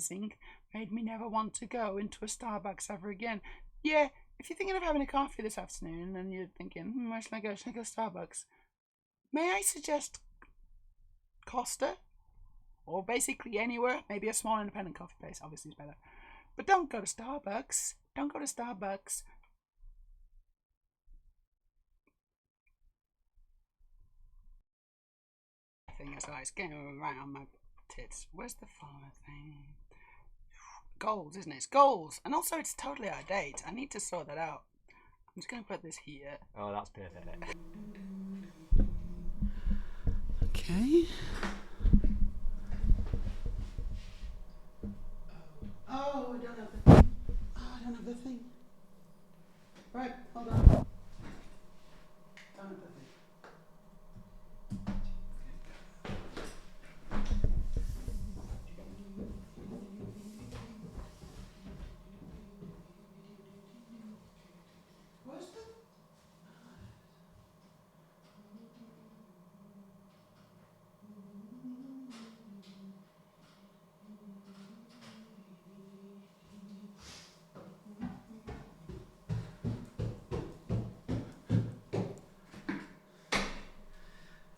advertising made me never want to go into a Starbucks ever again. Yeah, if you're thinking of having a coffee this afternoon and you're thinking, where should I go? Should I go to Starbucks? May I suggest Costa? Or basically anywhere. Maybe a small independent coffee place, obviously is better. But don't go to Starbucks. Don't go to Starbucks. I think it's like getting around my tits. Where's the flower thing? Goals, isn't it? It's goals. And also it's totally out of date. I need to sort that out. I'm just going to put this here. Oh, that's perfect. Okay. Oh, I don't have the thing. Oh, I don't have the thing. Right, hold on. Don't have the thing. Where's the...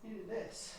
Needed this.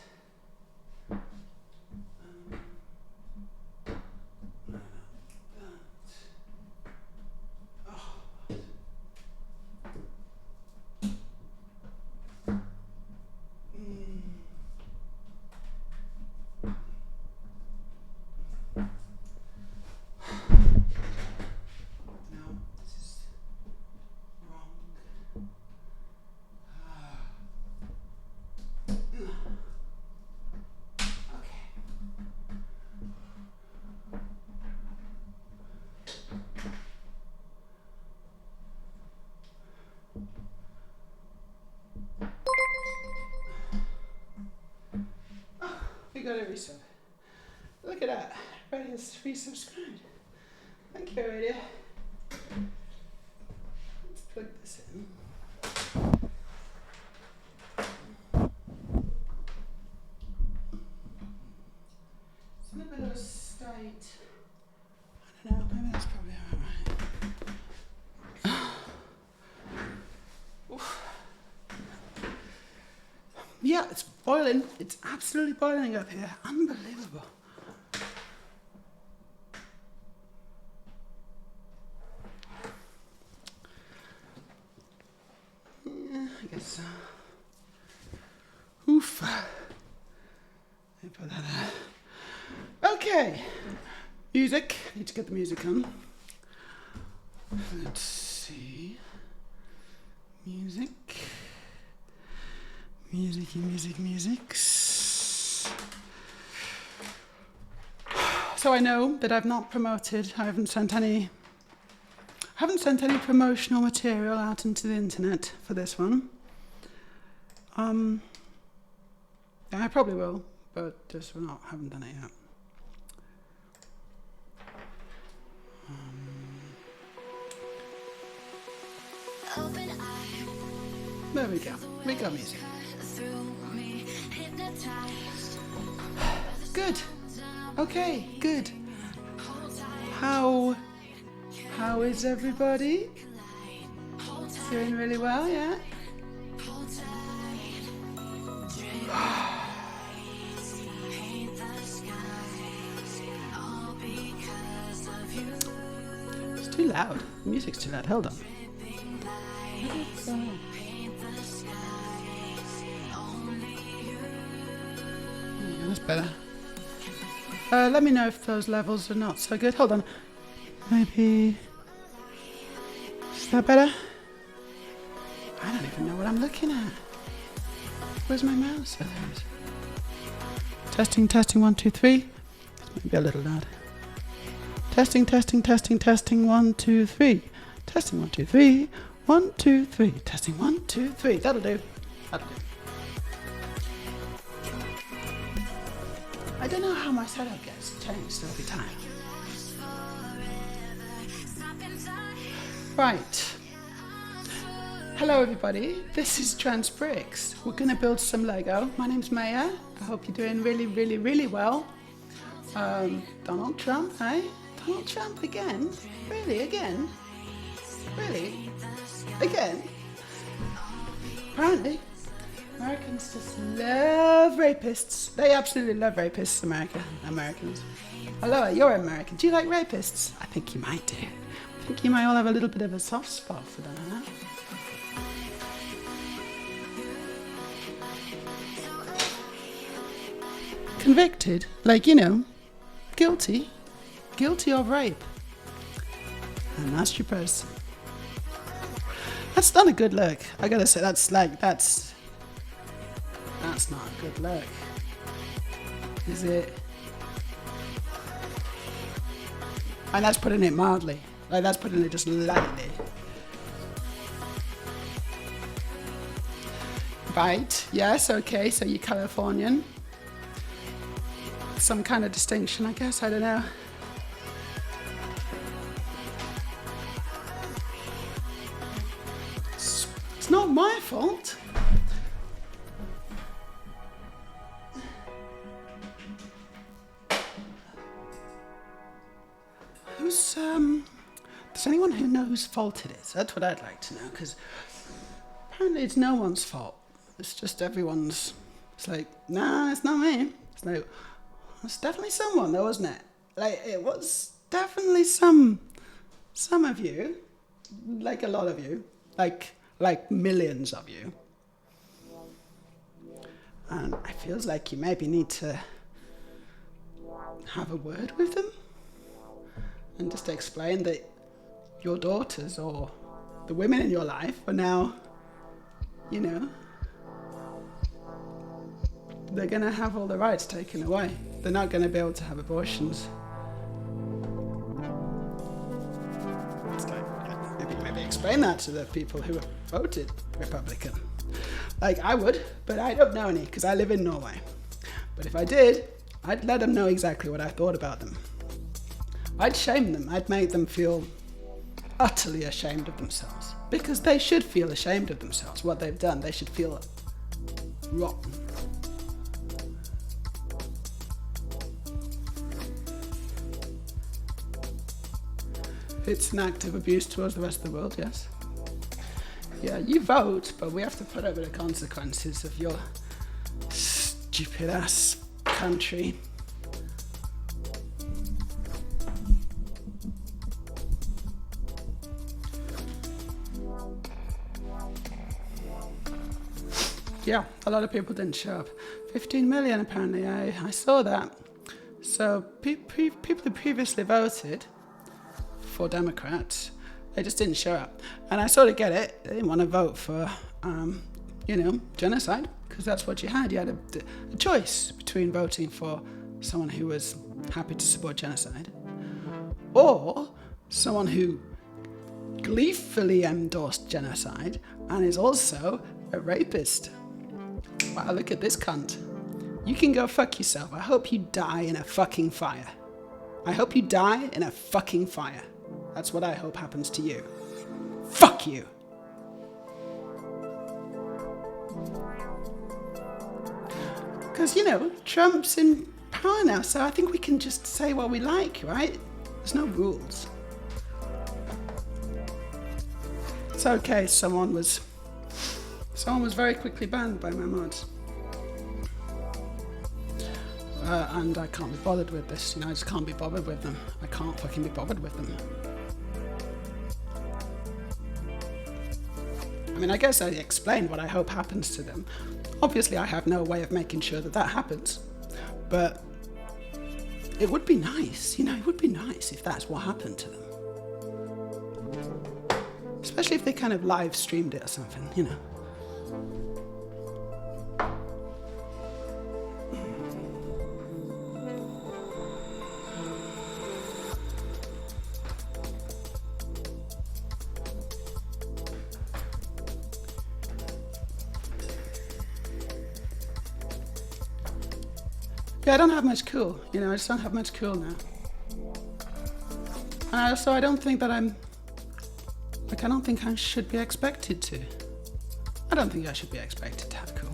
We got a resub. Look at that. Everybody has resubscribed. Thank you, Radio. Let's plug this in. It's in a bit of a state. I don't know, maybe that's probably alright. Yeah, it's boiling. It's absolutely boiling up here. Unbelievable. Yeah, I guess so. Oof. Let me put that out. Okay. Music. Need to get the music on. Let's see. Music. Music. So I know that I've not promoted, I haven't sent any promotional material out into the internet for this one. I probably will, but just haven't done it yet. There we go. We got music. Good. Okay, good. How is everybody? Doing really well, yeah? It's too loud. The music's too loud. Hold on. Yeah, that's better. Let me know if those levels are not so good. Hold on. Maybe... Is that better? I don't even know what I'm looking at. Where's my mouse? Oh, there it is. Testing, 1, 2, 3. This might be a little loud. Testing, 1, 2, 3. Testing, 1, 2, 3. 1, 2, 3. Testing, 1, 2, 3. That'll do. I don't know how my setup gets changed every time. Right. Hello everybody, this is Transbricks. We're going to build some Lego. My name's Maya. I hope you're doing really well. Donald Trump, eh? Donald Trump again? Really, again? Really? Again? Apparently, Americans just love rapists. They absolutely love rapists, Americans. Hello, you're American. Do you like rapists? I think you might do. I think you might all have a little bit of a soft spot for them, huh? Convicted, like, guilty of rape. A nasty person. That's not a good look. I gotta say, that's not a good look. Is it? And that's putting it mildly. Like, that's putting it just lightly. Right, yes, okay, so you're Californian. Some kind of distinction, I guess, I don't know. It's not my fault. Does anyone who know whose fault it is? That's what I'd like to know, because apparently it's no one's fault. It's just everyone's. It's like, nah, it's not me. It's like, it's definitely someone though, wasn't it? Like, it was definitely some of you, like a lot of you, like millions of you. And it feels like you maybe need to have a word with them and just explain that your daughters or the women in your life are now, they're going to have all the rights taken away. They're not going to be able to have abortions. It's like, maybe explain that to the people who have voted Republican. Like, I would, but I don't know any, because I live in Norway. But if I did, I'd let them know exactly what I thought about them. I'd shame them. I'd make them feel utterly ashamed of themselves. Because they should feel ashamed of themselves, what they've done. They should feel rotten. It's an act of abuse towards the rest of the world, yes. Yeah, you vote, but we have to put up with the consequences of your stupid ass country. Yeah, a lot of people didn't show up. 15 million apparently, I saw that. So people who previously voted for Democrats, they just didn't show up. And I sort of get it. They didn't want to vote for, genocide, because that's what you had. You had a choice between voting for someone who was happy to support genocide or someone who gleefully endorsed genocide and is also a rapist. Wow, look at this cunt. You can go fuck yourself. I hope you die in a fucking fire. I hope you die in a fucking fire. That's what I hope happens to you. Fuck you. Because, Trump's in power now, so I think we can just say what we like, right? There's no rules. It's okay, someone was very quickly banned by my mods. And I can't be bothered with this, I just can't be bothered with them. I can't fucking be bothered with them. I mean, I guess I explained what I hope happens to them. Obviously, I have no way of making sure that happens. But it would be nice, it would be nice if that's what happened to them. Especially if they kind of live streamed it or something, Yeah, I don't have much cool, I just don't have much cool now. And I don't think that I don't think I should be expected to. I don't think I should be expected to have cool.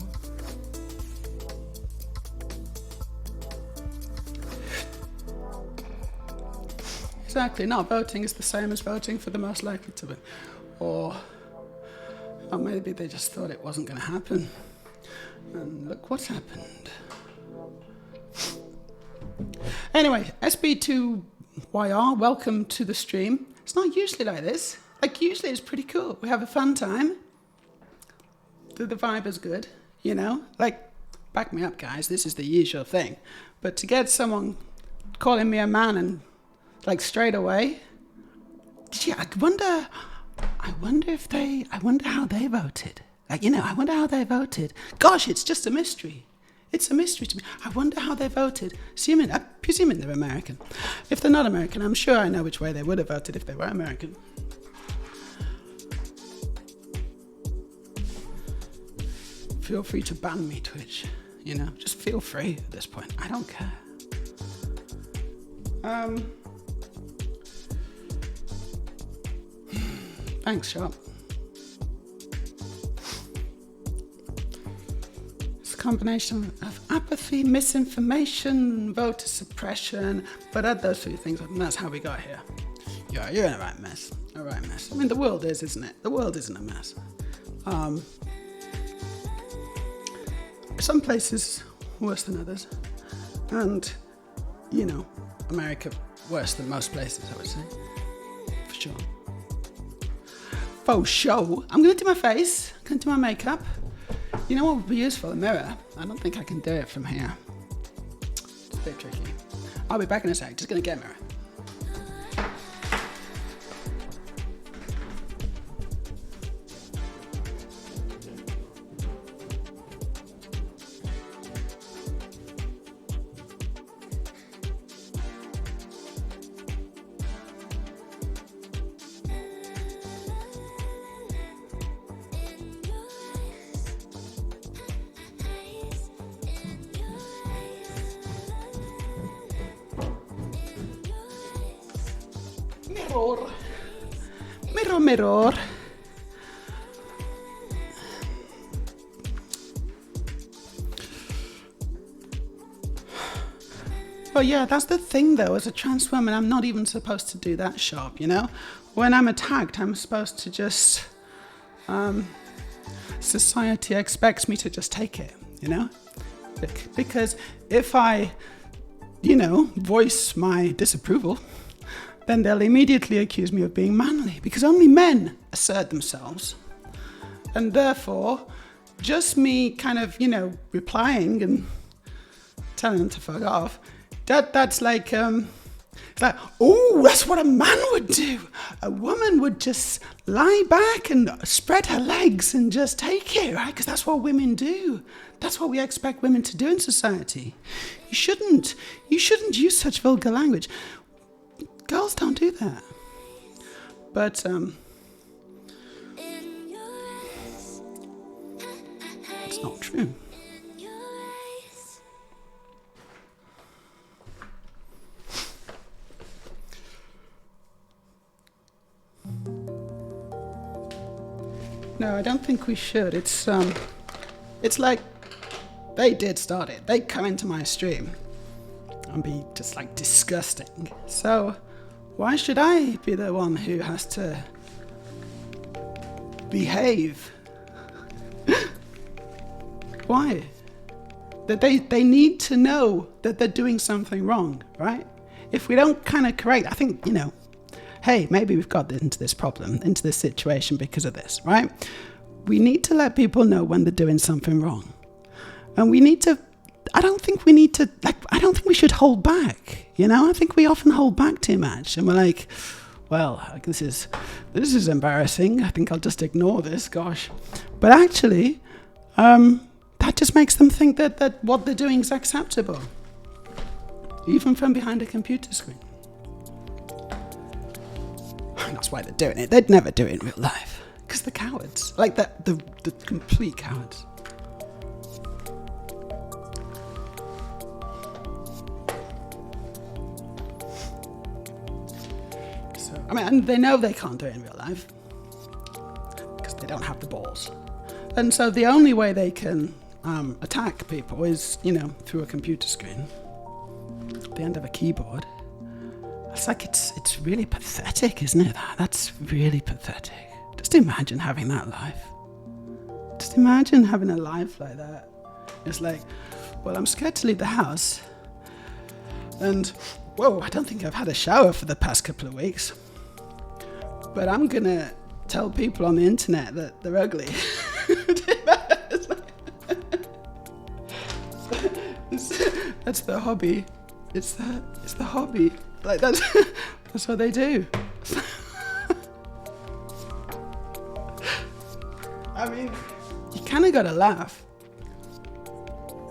Exactly. Not voting is the same as voting for the most likely to win. Or maybe they just thought it wasn't going to happen. And look what's happened. Anyway, SB2YR, welcome to the stream. It's not usually like this. Like, usually it's pretty cool. We have a fun time. The vibe is good, you know? Like, back me up, guys. This is the usual thing. But to get someone calling me a man and, like, straight away, I wonder how they voted. Like, you know, I wonder how they voted. Gosh, it's just a mystery. It's a mystery to me. I wonder how they voted. Presuming they're American. If they're not American, I'm sure I know which way they would have voted if they were American. Feel free to ban me, Twitch. You know, just feel free at this point. I don't care. Thanks, Sharp. It's a combination of apathy, misinformation, voter suppression, but add those three things up, and that's how we got here. Yeah, you're in a right mess. A right mess. I mean, the world is, isn't it? The world isn't a mess. Some places worse than others, and, you know, America worse than most places, I would say, for sure. Faux show. I'm going to do my face. I'm going to do my makeup. You know what would be useful? A mirror. I don't think I can do it from here. It's a bit tricky. I'll be back in a sec. Just going to get a mirror. Mirror. Well, yeah, that's the thing, though. As a trans woman, I'm not even supposed to do that sharp, you know? When I'm attacked, I'm supposed to just... society expects me to just take it, you know? Because if I, you know, voice my disapproval, then they'll immediately accuse me of being manly, because only men assert themselves. And therefore, just me kind of, you know, replying and telling them to fuck off, that's like, it's like, oh, that's what a man would do. A woman would just lie back and spread her legs and just take it, right? Because that's what women do. That's what we expect women to do in society. You shouldn't use such vulgar language. Girls don't do that. But, it's not true. No, I don't think we should. It's like they did start it. They come into my stream and be just like disgusting. So why should I be the one who has to behave? Why? That they need to know that they're doing something wrong, right? If we don't kind of correct, I think, you know, hey, maybe we've got into this problem, into this situation because of this, right? We need to let people know when they're doing something wrong. And we need to, I don't think we should hold back, you know? I think we often hold back too much. And we're like, well, this is embarrassing. I think I'll just ignore this, gosh. But actually, that just makes them think that what they're doing is acceptable. Even from behind a computer screen. That's why they're doing it. They'd never do it in real life. Because they're cowards. Like, the complete cowards. So, I mean, and they know they can't do it in real life. Because they don't have the balls. And so the only way they can attack people is, you know, through a computer screen. At the end of a keyboard. it's like it's really pathetic, isn't it? That's really pathetic. Just imagine having that life. Just imagine having a life like that. It's like, well, I'm scared to leave the house. And, whoa, I don't think I've had a shower for the past couple of weeks. But I'm going to tell people on the internet that they're ugly. That's the hobby. It's the hobby. Like that's what they do. I mean, you kind of got to laugh.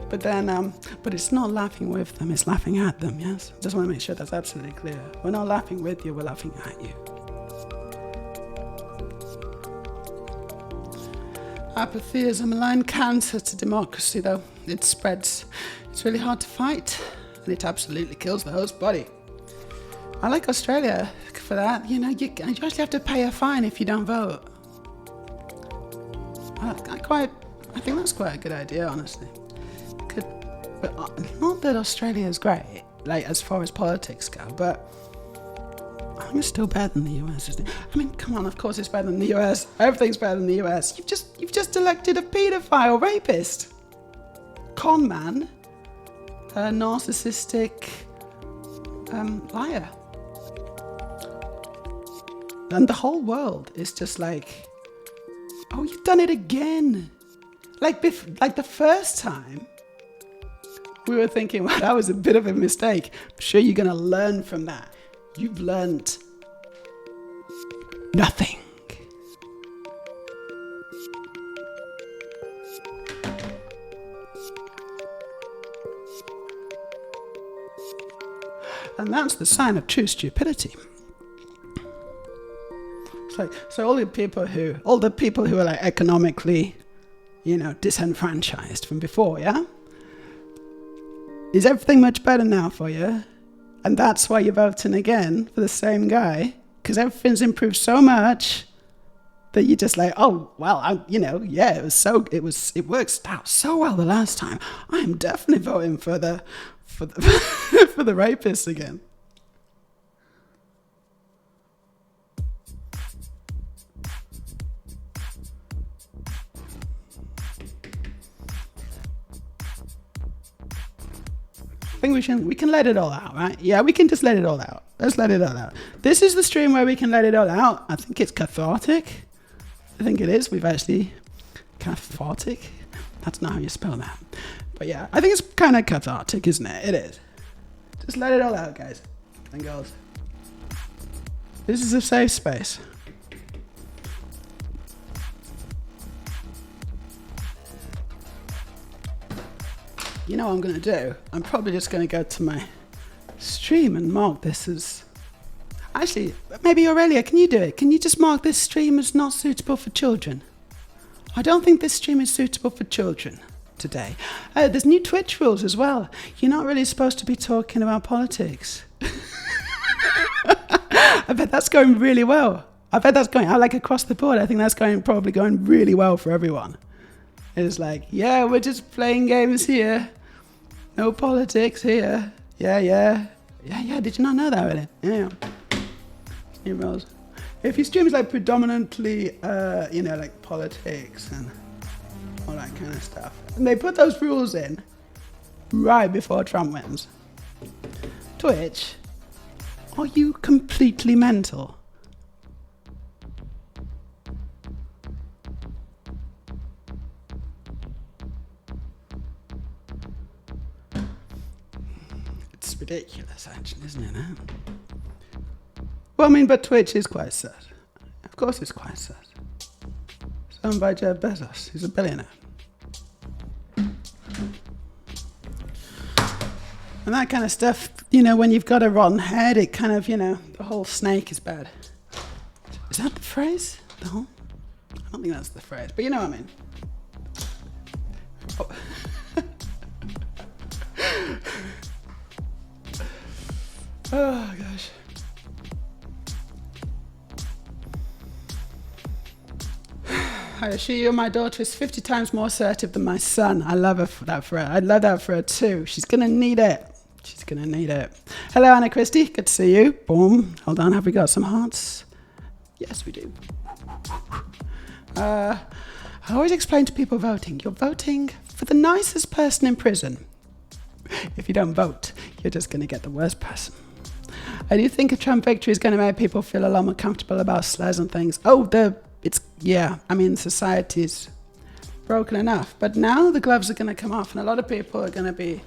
But then, but it's not laughing with them, it's laughing at them, yes? Just want to make sure that's absolutely clear. We're not laughing with you, we're laughing at you. Apathy is a malign cancer to democracy, though. It spreads. It's really hard to fight, and it absolutely kills the host body. I like Australia for that. You know, you actually have to pay a fine if you don't vote. I think that's quite a good idea, honestly. But not that Australia is great, like as far as politics go, but I think it's still better than the US, isn't it? I mean, come on, of course it's better than the US. Everything's better than the US. You've just elected a paedophile rapist. Con man. A narcissistic liar. And the whole world is just like, oh, you've done it again. Like the first time, we were thinking, well, that was a bit of a mistake. I'm sure you're going to learn from that. You've learned nothing. And that's the sign of true stupidity. So all the people who are like economically, disenfranchised from before, yeah? Is everything much better now for you? And that's why you're voting again for the same guy? Because everything's improved so much that you're just like, oh, well, it worked out so well the last time. I'm definitely voting for the for the rapists again. I think we can let it all out, right? Yeah, we can just let it all out. Let's let it all out. This is the stream where we can let it all out. I think it's cathartic. I think it is. We've actually cathartic. That's not how you spell that. But yeah, I think it's kind of cathartic, isn't it? It is. Just let it all out, guys and girls. This is a safe space. You know what I'm going to do? I'm probably just going to go to my stream and mark this as... Actually, maybe Aurelia, can you do it? Can you just mark this stream as not suitable for children? I don't think this stream is suitable for children today. There's new Twitch rules as well. You're not really supposed to be talking about politics. I bet that's going really well. I bet that's going, like across the board, I think that's probably going really well for everyone. It's like, yeah, we're just playing games here. No politics here. Yeah. Did you not know that already? Yeah. New rules. If your stream is like predominantly, like politics and all that kind of stuff, and they put those rules in right before Trump wins. Twitch, are you completely mental? It's ridiculous, actually, isn't it? Well, I mean, but Twitch is quite sad. Of course it's quite sad. It's owned by Jeff Bezos. He's a billionaire. And that kind of stuff, when you've got a rotten head, it kind of, the whole snake is bad. Is that the phrase? The whole? I don't think that's the phrase, but you know what I mean. Oh. Oh, gosh. She, my daughter, is 50 times more assertive than my son. I love her for that. I love that for her too. She's gonna need it. She's going to need it. Hello, Anna Christie. Good to see you. Boom. Hold on. Have we got some hearts? Yes, we do. I always explain to people voting. You're voting for the nicest person in prison. If you don't vote, you're just going to get the worst person. I do think a Trump victory is going to make people feel a lot more comfortable about slurs and things. Society's broken enough. But now the gloves are going to come off and a lot of people are going to be,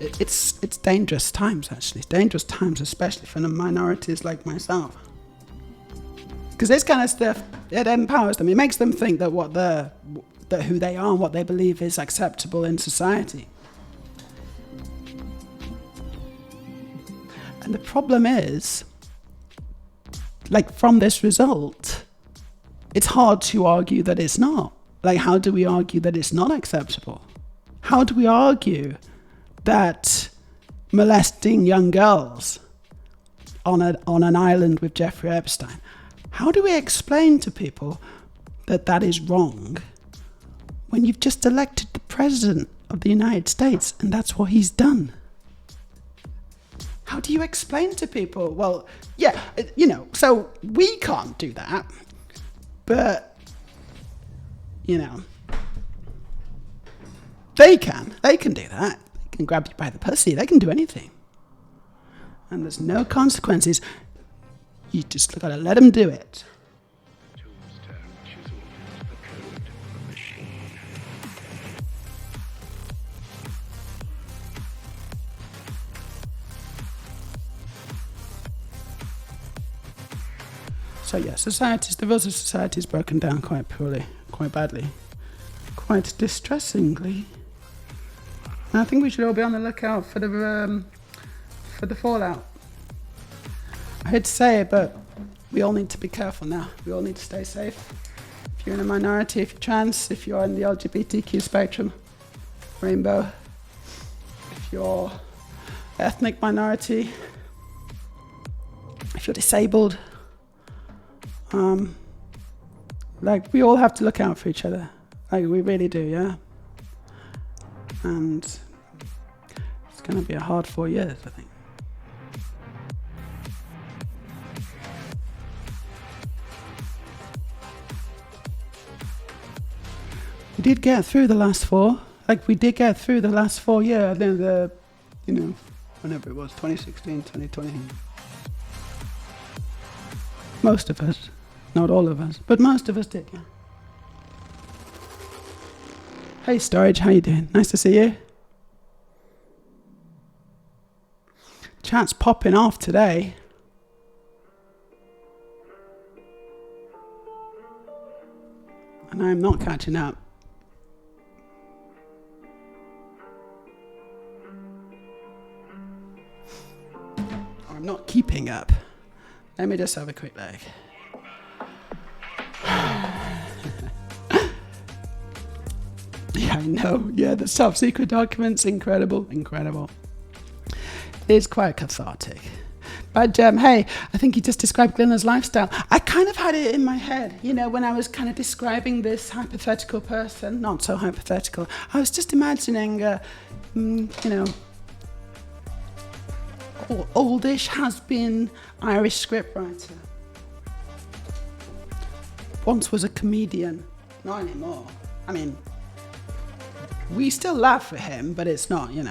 it's dangerous times, actually. Dangerous times, especially for the minorities like myself. Because this kind of stuff, it empowers them. It makes them think that who they are and what they believe is acceptable in society. And the problem is, from this result, it's hard to argue that it's not. How do we argue that it's not acceptable? How do we argue that molesting young girls on an island with Jeffrey Epstein, how do we explain to people that that is wrong when you've just elected the president of the United States and that's what he's done? How do you explain to people? Well, yeah, so we can't do that, but, they can do that. They can grab you by the pussy. They can do anything. And there's no consequences. You just got to let them do it. So yeah, the rules of society is broken down quite poorly, quite badly, quite distressingly. And I think we should all be on the lookout for the fallout. I hate to say it, but we all need to be careful now. We all need to stay safe. If you're in a minority, if you're trans, if you're in the LGBTQ spectrum, rainbow, if you're ethnic minority, if you're disabled, we all have to look out for each other. We really do, yeah? And it's going to be a hard 4 years, I think. We did get through the last 4. We did get through the last 4 years. Whenever it was, 2016, 2020. Most of us. Not all of us, but most of us did, yeah. Hey, Storage, how you doing? Nice to see you. Chat's popping off today. And I'm not catching up. Or I'm not keeping up. Let me just have a quick look. Yeah, I know. Yeah, the top secret documents, incredible. It's quite cathartic. But hey, I think you just described Glenna's lifestyle. I kind of had it in my head, when I was kind of describing this hypothetical person, not so hypothetical. I was just imagining, oldish has-been Irish scriptwriter. Once was a comedian, not anymore. We still laugh at him, but it's not, He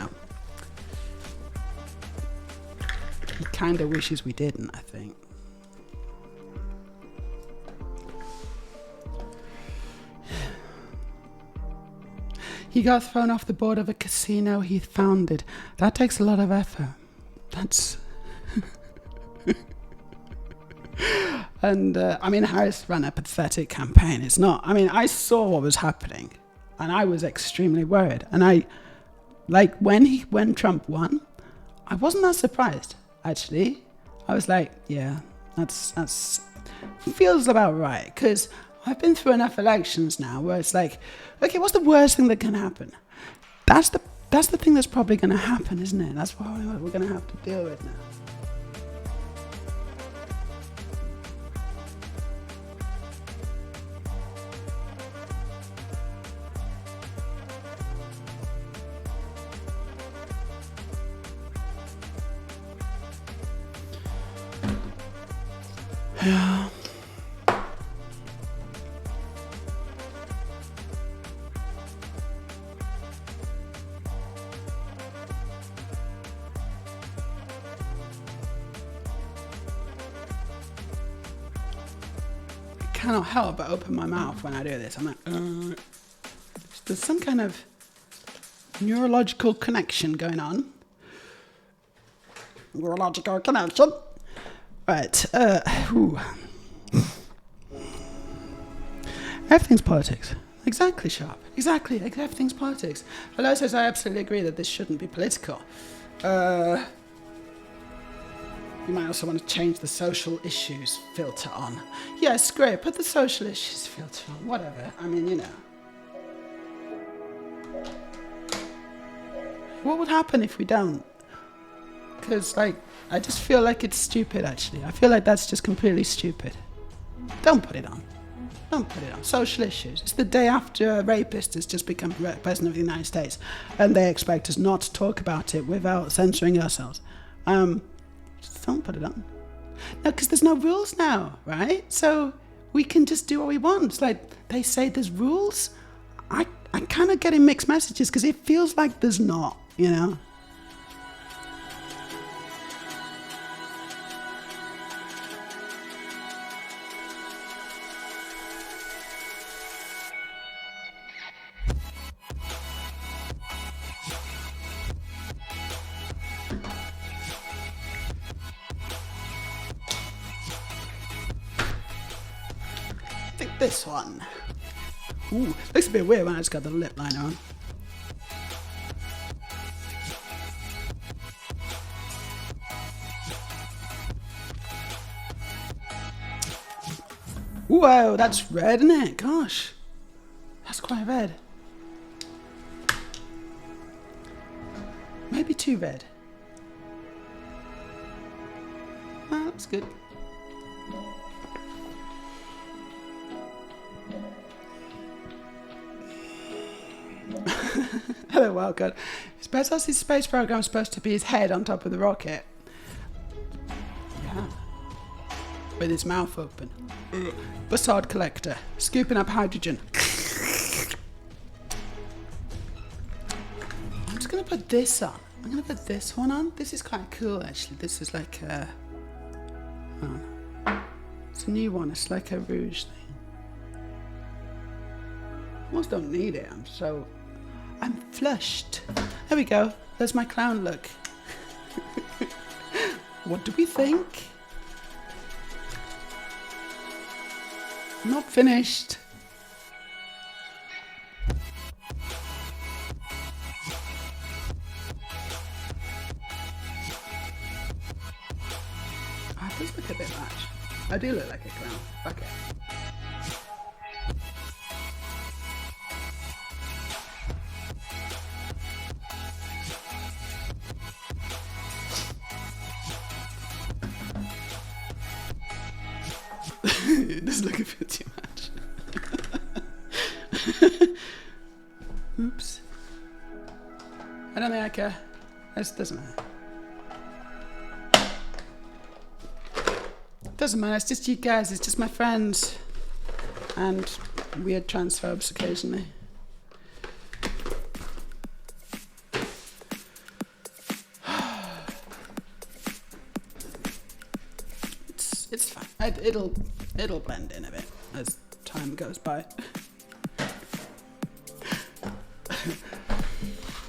kind of wishes we didn't, I think. He got thrown off the board of a casino he founded. That takes a lot of effort. That's... And, Harris ran a pathetic campaign. It's not... I saw what was happening. And I was extremely worried. And when Trump won, I wasn't that surprised, actually. I was like, yeah, that's feels about right. Because I've been through enough elections now where it's like, okay, what's the worst thing that can happen? That's the thing that's probably going to happen, isn't it? That's what we're going to have to deal with now. Yeah. I cannot help but open my mouth when I do this. I'm like, there's some kind of neurological connection going on. Neurological connection. Right. Everything's politics. Exactly, Sharp. Exactly. Everything's politics. Hello says, I absolutely agree that this shouldn't be political. You might also want to change the social issues filter on. Yes, great. Put the social issues filter on. Whatever. I mean, you know. What would happen if we don't? Because, like, I just feel like it's stupid, actually. I feel like that's just completely stupid. Don't put it on. Don't put it on. Social issues. It's the day after a rapist has just become president of the United States, and they expect us not to talk about it without censoring ourselves. Just don't put it on. No, because there's no rules now, right? So we can just do what we want. It's like they say there's rules. I'm kind of getting mixed messages because it feels like there's not, you know? I think this one. Ooh, looks a bit weird when I just got the lip liner on. Whoa, that's red, isn't it? Gosh, that's quite red. Maybe too red. Oh, that's good. Hello, welcome. Is Bezos' space program supposed to be his head on top of the rocket? Yeah. With his mouth open. Bussard collector. Scooping up hydrogen. I'm just going to put this on. I'm going to put this one on. This is quite cool, actually. This is like a... Oh. It's a new one. It's like a rouge thing. Almost don't need it. I'm flushed. There we go. There's my clown look. What do we think? Not finished. It does look a bit much. I do look like a clown. Okay. It does look a bit too much. Oops. I don't think I care. It doesn't matter. Doesn't matter, it's just you guys, it's just my friends. And weird transphobes occasionally. It's fine. It'll blend in a bit as time goes by.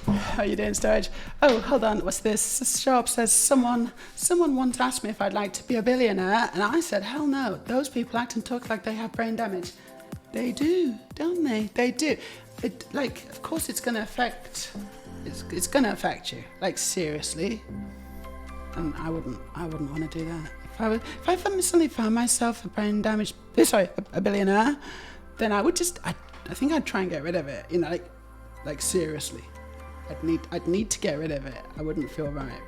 How are you doing, Storage? Oh, hold on, what's this? This shop says someone once asked me if I'd like to be a billionaire, and I said, hell no. Those people act and talk like they have brain damage. They do, don't they? They do. Of course it's gonna affect. It's gonna affect you. Like, seriously. And I wouldn't want to do that. If I suddenly found myself a billionaire, then I think I'd try and get rid of it. You know, like seriously. I'd need to get rid of it. I wouldn't feel right.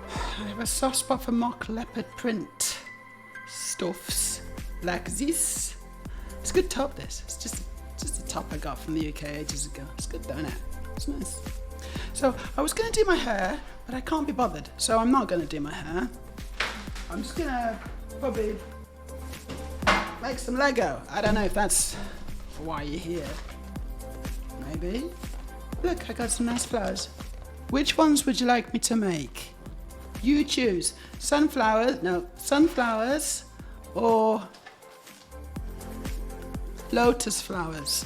I have a soft spot for mock leopard print stuffs like this. It's a good top. This. It's just a top I got from the UK ages ago. It's good, don't it? It's nice. So I was going to do my hair, but I can't be bothered. So I'm not going to do my hair. I'm just going to probably make some Lego. I don't know if that's why you're here. Maybe. Look, I got some nice flowers. Which ones would you like me to make? You choose. Sunflowers or lotus flowers.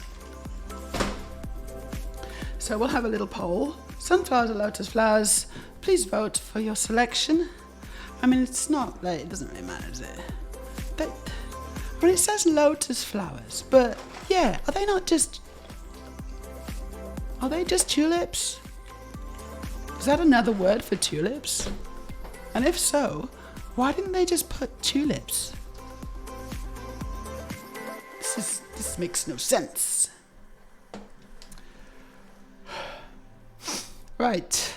So we'll have a little poll. Sunflowers or lotus flowers. Please vote for your selection. I mean, it's not like, it doesn't really matter, does it? But, I mean, it says lotus flowers, but yeah, are they just tulips? Is that another word for tulips? And if so, why didn't they just put tulips? This makes no sense. Right.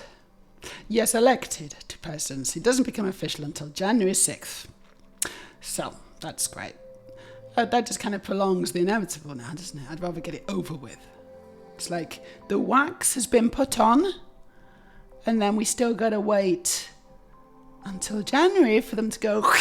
Yes, elected to presidency doesn't become official until January 6th. So, that's great. That just kind of prolongs the inevitable now, doesn't it? I'd rather get it over with. It's like the wax has been put on, and then we still got to wait until January for them to go.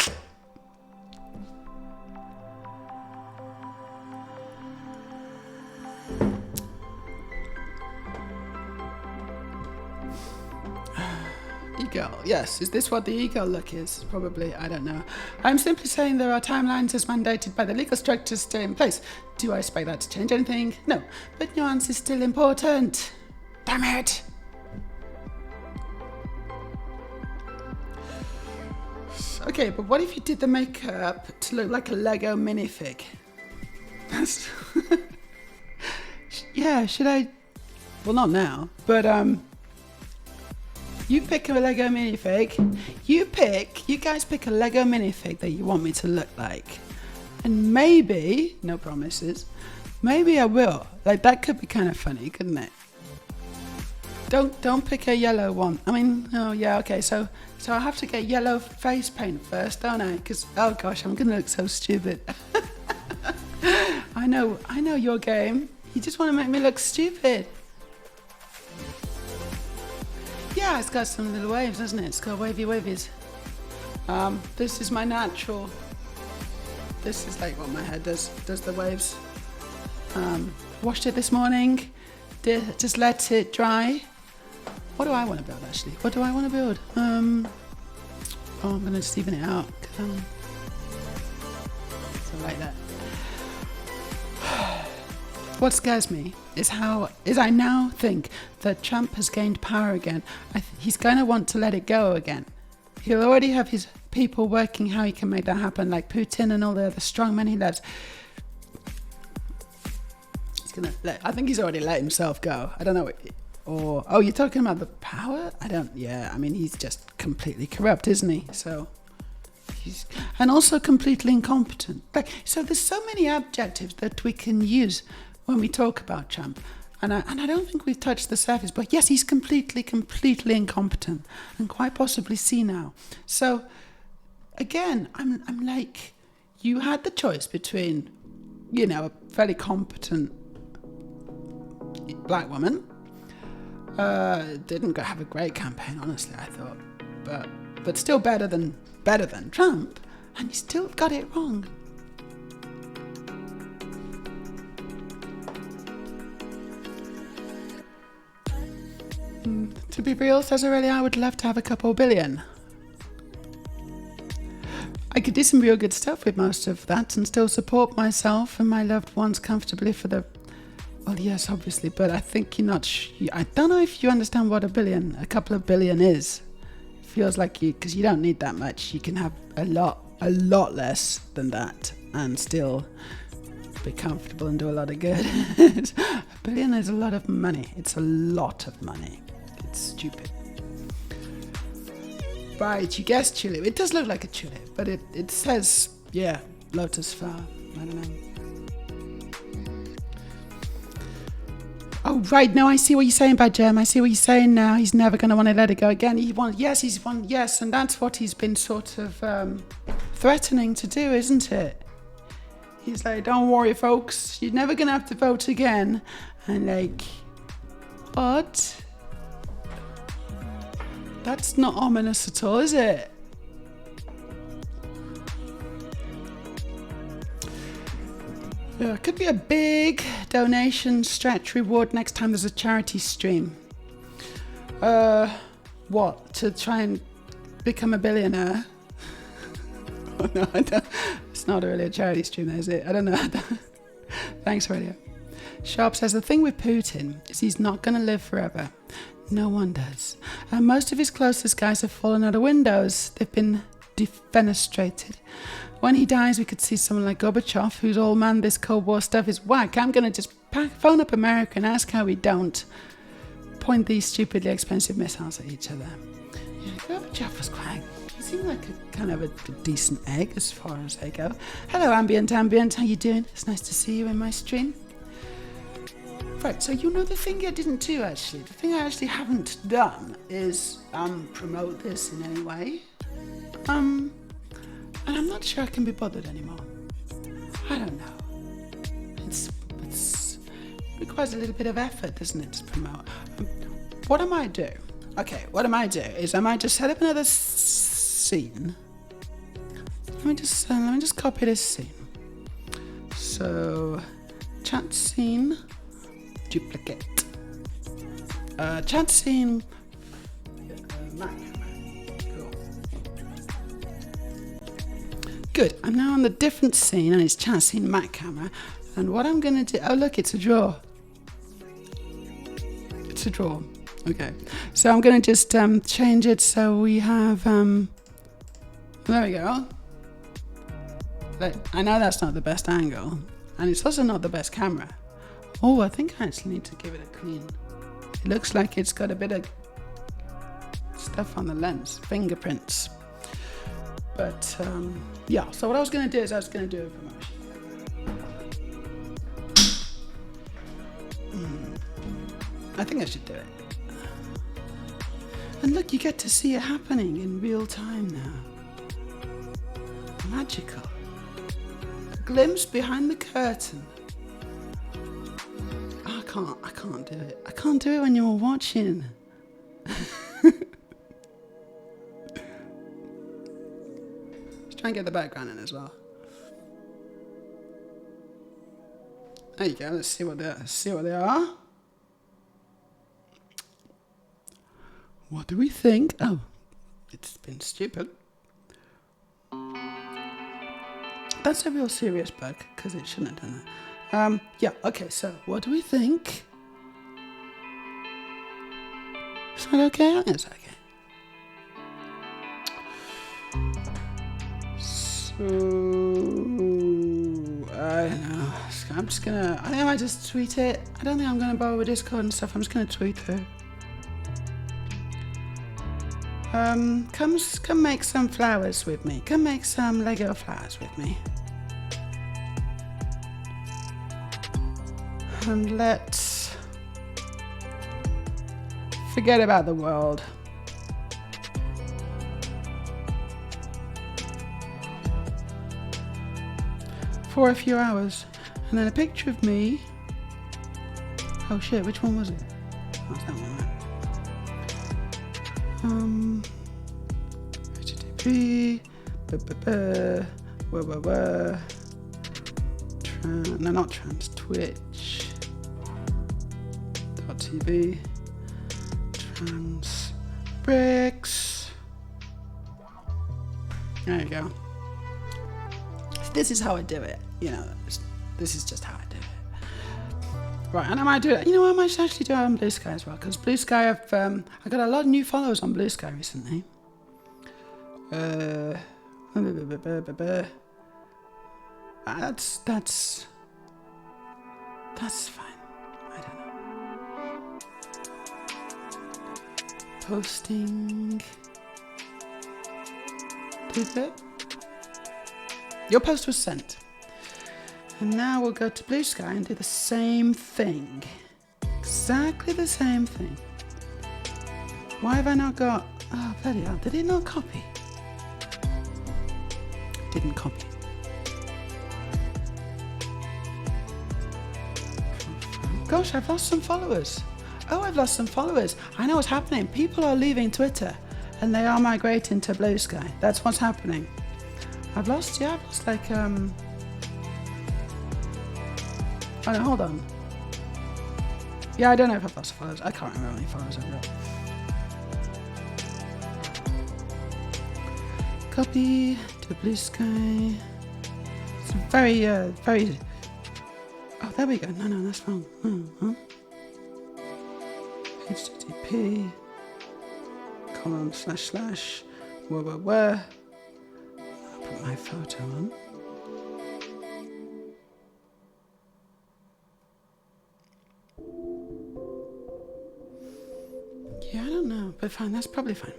E-girl, yes. Is this what the e-girl look is? Probably, I don't know. I'm simply saying there are timelines as mandated by the legal structures still in place. Do I expect that to change anything? No, but nuance is still important. Damn it! Okay, but what if you did the makeup to look like a Lego minifig? Yeah, should I? Well, not now, but you pick a Lego minifig. You guys pick a Lego minifig that you want me to look like. And maybe, no promises, maybe I will. Like, that could be kind of funny, couldn't it? Don't pick a yellow one. I mean, oh yeah, okay, so I have to get yellow face paint first, don't I? Because, oh gosh, I'm gonna look so stupid. I know your game. You just want to make me look stupid. Yeah, it's got some little waves, hasn't it? It's got wavy wavies. This is my natural. This is like what my hair does the waves. Washed it this morning. Just let it dry. What do I want to build, actually? What do I want to build? I'm going to just even it out. So like that. What scares me is I now think that Trump has gained power again. He's going to want to let it go again. He'll already have his people working how he can make that happen, like Putin and all the other strong men he loves. I think he's already let himself go. I don't know. You're talking about the power? I mean, he's just completely corrupt, isn't he? So, and also completely incompetent. So there's so many adjectives that we can use when we talk about Trump. And I don't think we've touched the surface, but yes, he's completely incompetent and quite possibly senile. So, again, I'm like, you had the choice between, a fairly competent black woman. Didn't have a great campaign, honestly, I thought, but still better than Trump, and you still got it wrong. To be real, says Aurelia, I would love to have a couple billion. I could do some real good stuff with most of that and still support myself and my loved ones comfortably for the... Well, yes, obviously, but I think you're not... I don't know if you understand what a couple of billion is. It feels like because you don't need that much. You can have a lot less than that and still be comfortable and do a lot of good. A billion is a lot of money. It's a lot of money. It's stupid. Right, you guessed tulip. It does look like a tulip, but it says, lotus flower. I don't know. Oh, right. No, I see what you're saying about Jem. I see what you're saying now. He's never going to want to let it go again. Yes, and that's what he's been sort of threatening to do, isn't it? He's like, don't worry, folks. You're never going to have to vote again. And like, what? That's not ominous at all, is it? Yeah, it could be a big donation stretch reward next time there's a charity stream. What? To try and become a billionaire? Oh, no, I don't. It's not really a charity stream, is it? I don't know. Thanks, Radio. Sharp says the thing with Putin is he's not going to live forever. No one does. And most of his closest guys have fallen out of windows. They've been defenestrated. When he dies, we could see someone like Gorbachev, who's all, man, this Cold War stuff is whack. I'm going to just phone up America and ask how we don't point these stupidly expensive missiles at each other. Yeah, Gorbachev was quite... He seemed like a kind of a decent egg as far as they go. Hello, Ambient. How you doing? It's nice to see you in my stream. Right, so you know the thing I didn't do actually. The thing I actually haven't done is promote this in any way. And I'm not sure I can be bothered anymore. I don't know. It requires a little bit of effort, doesn't it, to promote? What I might do? Okay, what I might do is I might just set up another scene. Let me just copy this scene. So, chat scene. Duplicate. Chat scene. Mac camera. Cool. Good. I'm now on the different scene, and it's chat scene Mac camera. And what I'm going to do... Oh, look, it's a draw. It's a draw. Okay. So I'm going to just change it so we have... There we go. I know that's not the best angle. And it's also not the best camera. Oh, I think I actually need to give it a clean. It looks like it's got a bit of stuff on the lens, fingerprints. But yeah, so what I was going to do is I was going to do a promotion. I think I should do it. And look, you get to see it happening in real time now. Magical. A glimpse behind the curtain. I can't do it. I can't do it when you're watching. Let's try and get the background in as well. There you go. Let's see what they are. What do we think? Oh, it's been stupid. That's a real serious bug because it shouldn't have done that. Yeah, okay, so what do we think? Is that okay? I think it's okay. So, I don't know. I'm just gonna, I think I might just tweet it. I don't think I'm gonna bother with Discord and stuff. I'm just gonna tweet it. Come make some flowers with me. Come make some Lego flowers with me. And let's forget about the world. For a few hours. And then a picture of me. Oh shit, which one was it? Oh, it's that one, HTTP. No, not trans. Twitch. .tv. Trans. Bricks. There you go. This is how I do it. You know, this is just how I do it. Right, and I might do it. You know, I might actually do it on Blue Sky as well, because Blue Sky, I got a lot of new followers on Blue Sky recently. That's fine. I don't know. Posting. Did it? Your post was sent. And now we'll go to Blue Sky and do the same thing. Exactly the same thing. Why have I not got... Oh, bloody hell. Did it not copy? Didn't copy. Gosh, I've lost some followers. Oh, I've lost some followers. I know what's happening. People are leaving Twitter and they are migrating to Blue Sky. That's what's happening. I've lost like, oh no, hold on. Yeah, I don't know if I've lost followers. I can't remember how many followers I've got. Copy to Blue Sky. It's very, very... Oh, there we go. No, that's wrong. HTTP :// where. I'll put my photo on. Yeah, I don't know, but fine. That's probably fine.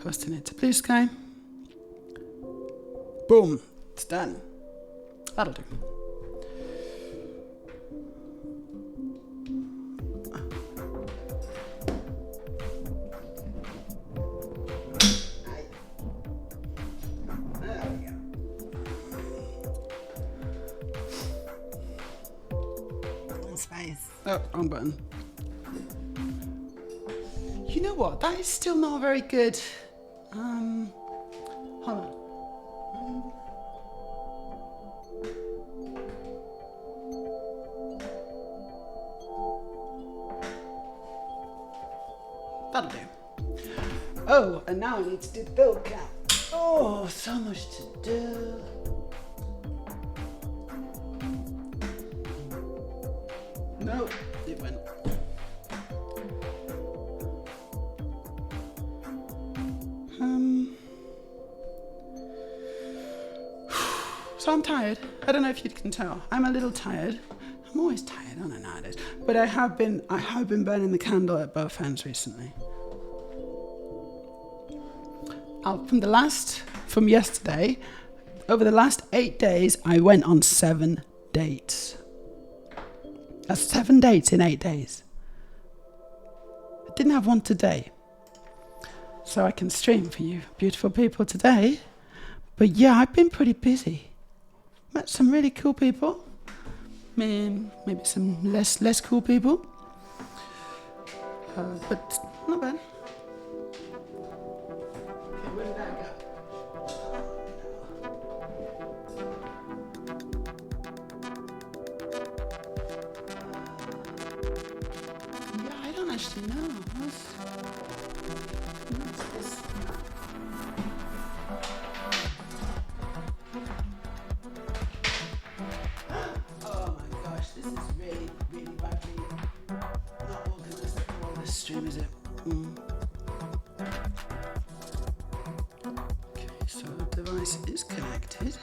Posting it to Blue Sky. Boom. It's done. That'll do. Oh, wrong button. You know what? That is still not very good. Hold on. That'll do. Oh, and now I need to do the build count. Oh, so much to do. No, it went. So I'm tired. I don't know if you can tell. I'm a little tired. I'm always tired, I don't know nowadays. But I have been burning the candle at both ends recently. From yesterday, over the last 8 days, I went on 7 dates. That's 7 dates in 8 days. I didn't have one today. So I can stream for you beautiful people today. But yeah, I've been pretty busy. Met some really cool people. Maybe some less cool people. But not bad. Okay, where did that go? Yeah, I don't actually know. What's this? Oh my gosh, this is really, really badly not organized for this stream, is it? Okay, so the device is connected.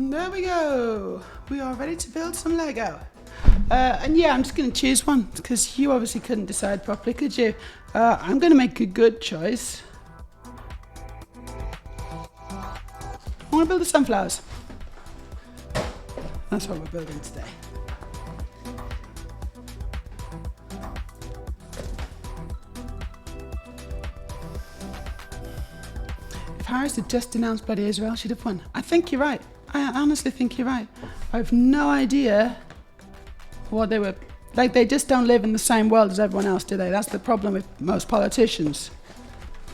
There we go. There we go. We are ready to build some Lego. And yeah, I'm just going to choose one because you obviously couldn't decide properly, could you? I'm going to make a good choice. I want to build the sunflowers. That's what we're building today. If Harris had just denounced bloody Israel, she'd have won. I think you're right. I honestly think you're right. I have no idea what they were... Like, they just don't live in the same world as everyone else, do they? That's the problem with most politicians.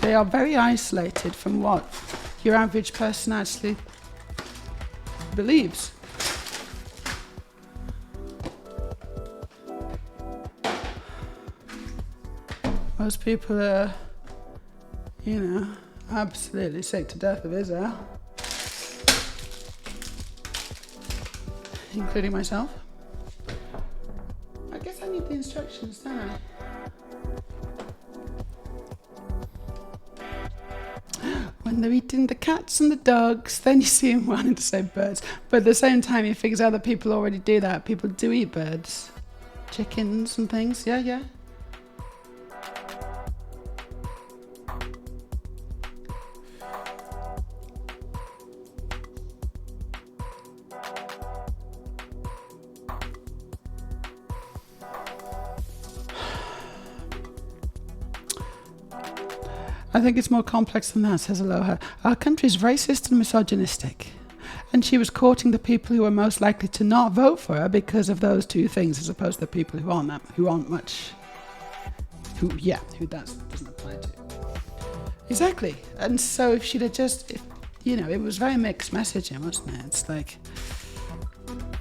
They are very isolated from what your average person actually believes. Most people are, absolutely sick to death of Israel. Including myself. I guess I need the instructions, don't I? When they're eating the cats and the dogs, then you see them wanting to say birds. But at the same time, he figures out that people already do that. People do eat birds. Chickens and things. Yeah. I think it's more complex than that, says Aloha. Our country's racist and misogynistic. And she was courting the people who are most likely to not vote for her because of those two things, as opposed to the people who aren't much, who that doesn't apply to. Exactly. And so if she'd have just, it was very mixed messaging, wasn't it? It's like,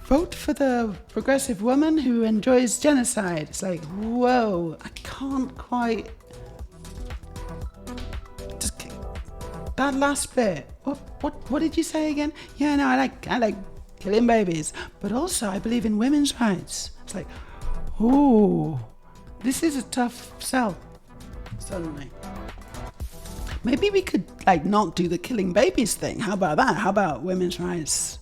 vote for the progressive woman who enjoys genocide. It's like, whoa, I can't quite. Just that last bit. What did you say again? Yeah, no, I like killing babies, but also I believe in women's rights. It's like, ooh, this is a tough sell. Suddenly. Maybe we could not do the killing babies thing. How about that? How about women's rights?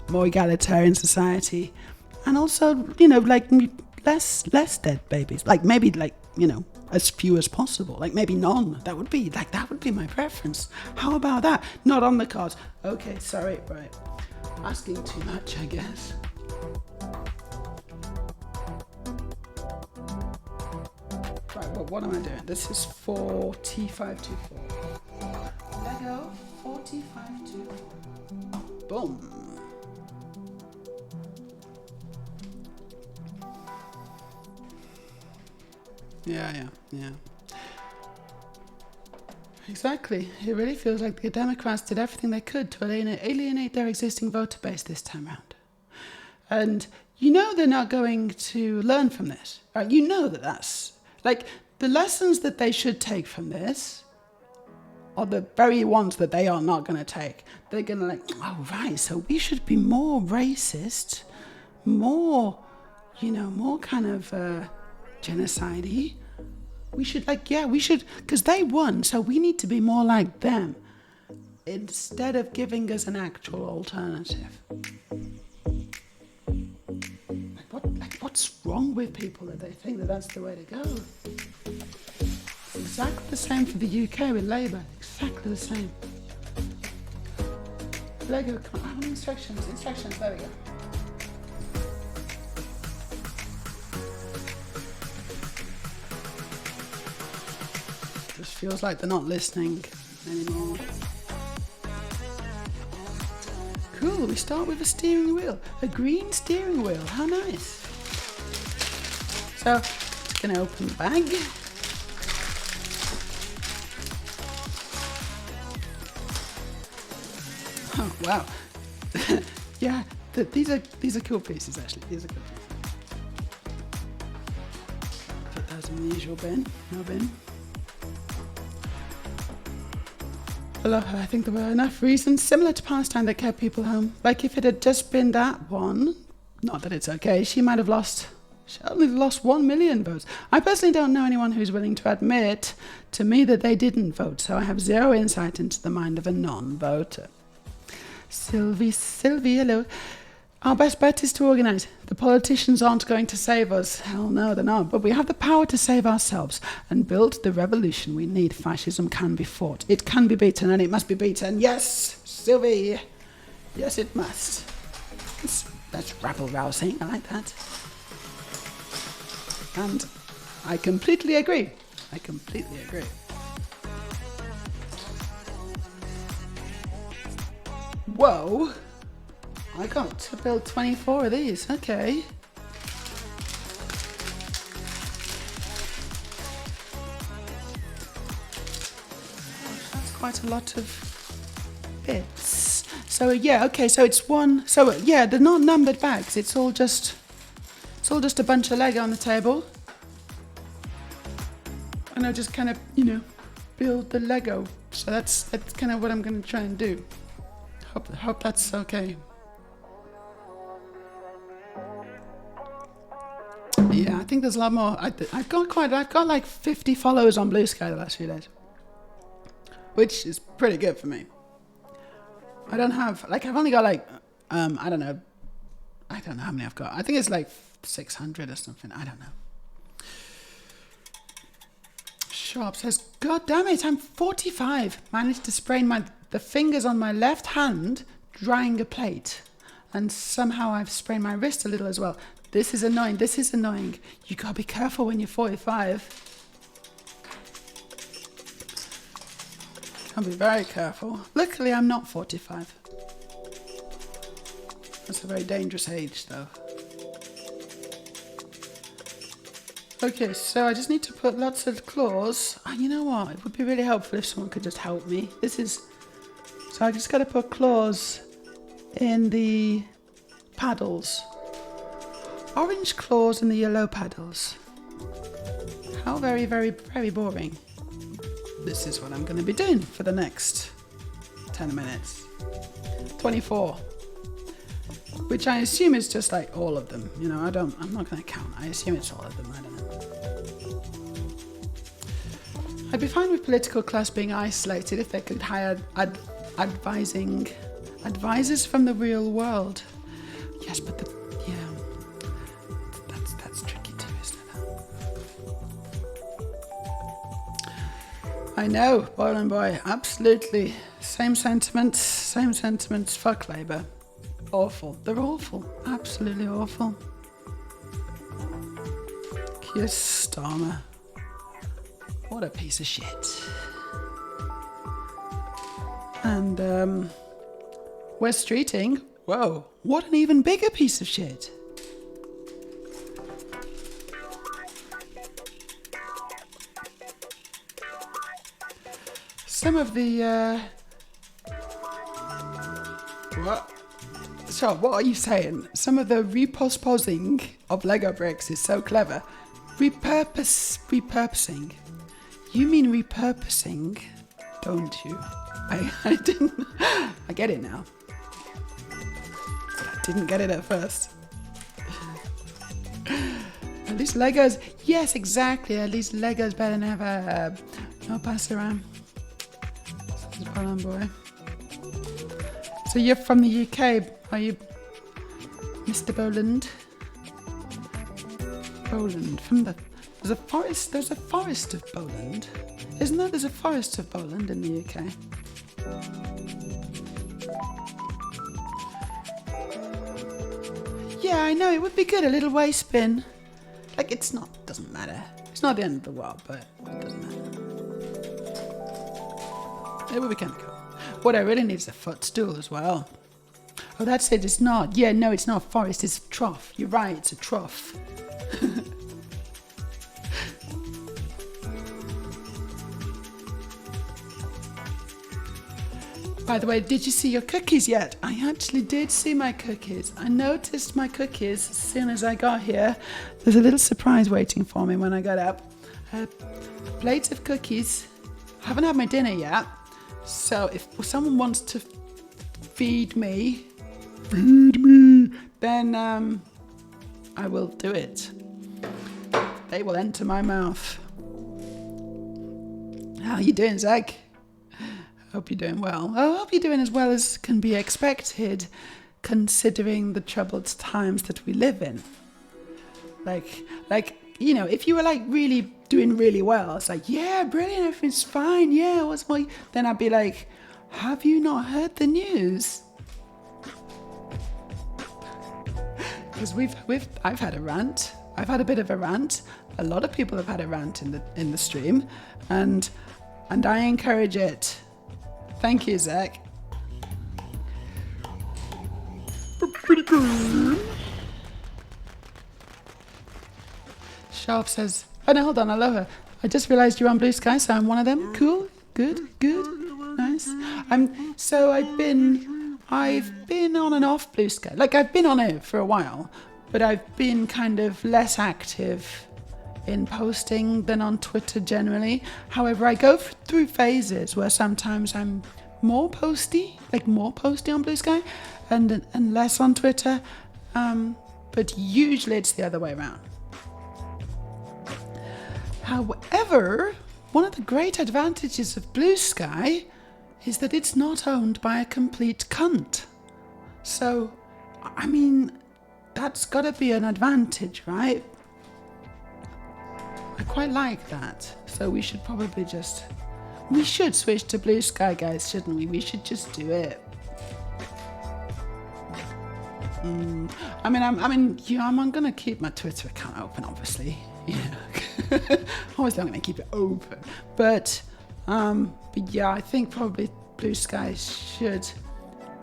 More egalitarian society, and also less dead babies. As few as possible. Maybe none. That would be my preference. How about that? Not on the cards. Okay, sorry, right. Asking too much, I guess. Right, well, what am I doing? This is 4524. LEGO 4524. Boom. Yeah. Exactly. It really feels like the Democrats did everything they could to alienate their existing voter base this time around. And they're not going to learn from this. Right? That's the lessons that they should take from this are the very ones that they are not going to take. They're going to oh right, so we should be more racist, more kind of genocide-y. We should because they won, so we need to be more like them instead of giving us an actual alternative. What's wrong with people that they think that that's the way to go? It's exactly the same for the UK with Labour. Exactly the same. LEGO, how many instructions? There we go. Just feels like they're not listening anymore. Cool, we start with a steering wheel. A green steering wheel, how nice. So, just going to open the bag. Oh, wow. Yeah, these are cool pieces, actually. These are cool pieces. Put those in the usual bin. No bin. I think there were enough reasons similar to Palestine that kept people home. If it had just been that one, not that it's okay, she only lost 1 million votes. I personally don't know anyone who's willing to admit to me that they didn't vote, so I have zero insight into the mind of a non-voter. Sylvie, hello. Our best bet is to organise. The politicians aren't going to save us. Hell no, they're not. But we have the power to save ourselves and build the revolution we need. Fascism can be fought. It can be beaten, and it must be beaten. Yes, Sylvie. Yes, it must. That's rabble-rousing. I like that. And I completely agree. Whoa. I got to build 24 of these, okay. That's quite a lot of bits. So yeah, okay, so it's one, so yeah, they're not numbered bags, it's all just a bunch of Lego on the table. And I just kind of, build the Lego. So that's kind of what I'm gonna try and do. Hope that's okay. Yeah, I think there's a lot more. I've got like 50 followers on Blue Sky the last few days, which is pretty good for me. I don't have I've only got I don't know how many I've got. I think it's 600 or something. I don't know. Sharp says, God damn it, I'm 45. Managed to sprain the fingers on my left hand drying a plate, and somehow I've sprained my wrist a little as well. This is annoying. You gotta be careful when you're 45. I'll be very careful. Luckily, I'm not 45. That's a very dangerous age, though. Okay, so I just need to put lots of claws. You know what? It would be really helpful if someone could just help me. So I just got to put claws in the paddles. Orange claws in the yellow paddles. How very, very, very boring. This is what I'm going to be doing for the next 10 minutes. 24. Which I assume is just like all of them. You know, I'm not going to count. I assume it's all of them. I don't know. I'd be fine with political class being isolated if they could hire advisors from the real world. Yes, but that's tricky too, isn't it? I know, boy and boy, absolutely. Same sentiments, fuck Labour. Awful. They're awful. Absolutely awful. Keir Starmer. What a piece of shit. And West Streeting. Whoa. What an even bigger piece of shit. Some of the what? So, what are you saying? Some of the repurposing of Lego bricks is so clever. Repurposing. You mean repurposing, don't you? I didn't. I get it now. I didn't get it at first. At least Legos. Yes, exactly. At least Legos better never. No pass around. Well on, boy. So you're from the UK, are you, Mr. Boland? Boland, from there's a forest of Boland. Isn't there? There's a forest of Boland in the UK. Yeah, I know, it would be good, a little waist spin. Like, doesn't matter. It's not the end of the world, but it doesn't matter. It would be kind of cool. What I really need is a footstool as well. Oh, that's it, it's not. Yeah, no, it's not a forest, it's a trough. You're right, it's a trough. By the way, did you see your cookies yet? I actually did see my cookies. I noticed my cookies as soon as I got here. There's a little surprise waiting for me when I got up. A plate of cookies. I haven't had my dinner yet. So if someone wants to feed me, then I will do it. They will enter my mouth. How are you doing, Zach? Hope you're doing well. I hope you're doing as well as can be expected, considering the troubled times that we live in. Like, you know, if you were like really doing really well, it's like, yeah, brilliant, everything's fine, yeah, then I'd be like, have you not heard the news? Because I've had a rant. I've had a bit of a rant. A lot of people have had a rant in the stream, and I encourage it. Thank you, Zach. Pretty good. Sharp says, oh no, hold on, I love her. I just realised you're on Blue Sky, so I'm one of them. Cool, good, nice. I've been on and off Blue Sky. Like, I've been on it for a while, but I've been kind of less active in posting than on Twitter generally. However, I go through phases where sometimes I'm more posty on Blue Sky and less on Twitter, but usually it's the other way around. However, one of the great advantages of Blue Sky is that it's not owned by a complete cunt. So, I mean, that's got to be an advantage, right? I quite like that. So we should probably we should switch to Blue Sky, guys, shouldn't we? We should just do it. I'm going to keep my Twitter account open, obviously. Yeah. Obviously, I'm going to keep it open. But But yeah, I think probably blue skies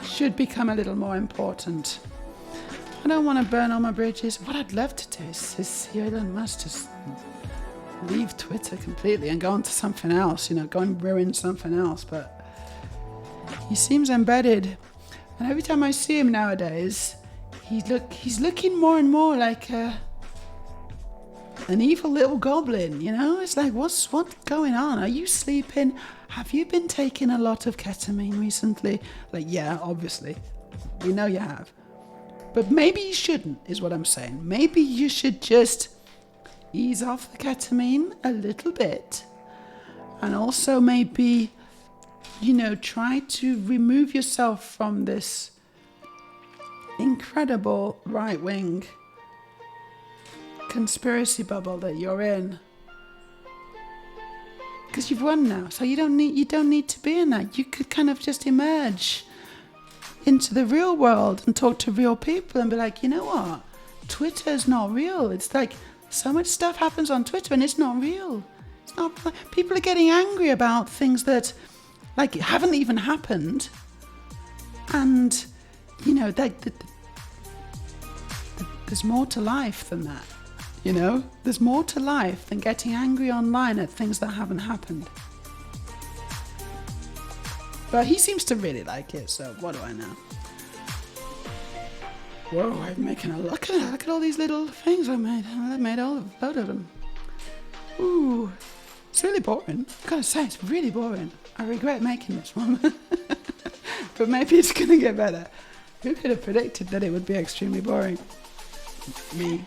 should become a little more important. I don't want to burn all my bridges. What I'd love to do is see Elon Musk just leave Twitter completely and go on to something else, go and ruin something else. But he seems embedded. And every time I see him nowadays, he's looking more and more like an evil little goblin, It's like, what's going on? Are you sleeping? Have you been taking a lot of ketamine recently? Like, yeah, obviously. We know you have. But maybe you shouldn't, is what I'm saying. Maybe you should just ease off the ketamine a little bit. And also maybe, try to remove yourself from this incredible right-wing conspiracy bubble that you're in, because you've won now, so you don't need to be in that. You could kind of just emerge into the real world and talk to real people and be like, you know what, Twitter is not real. It's like so much stuff happens on Twitter and it's not real. It's not. People are getting angry about things that like haven't even happened, and there's more to life than that. There's more to life than getting angry online at things that haven't happened. But he seems to really like it, so what do I know? Whoa, I'm making a look at all these little things I made. I made a load of them. Ooh, it's really boring. I've got to say, it's really boring. I regret making this one. But maybe it's going to get better. Who could have predicted that it would be extremely boring? Me.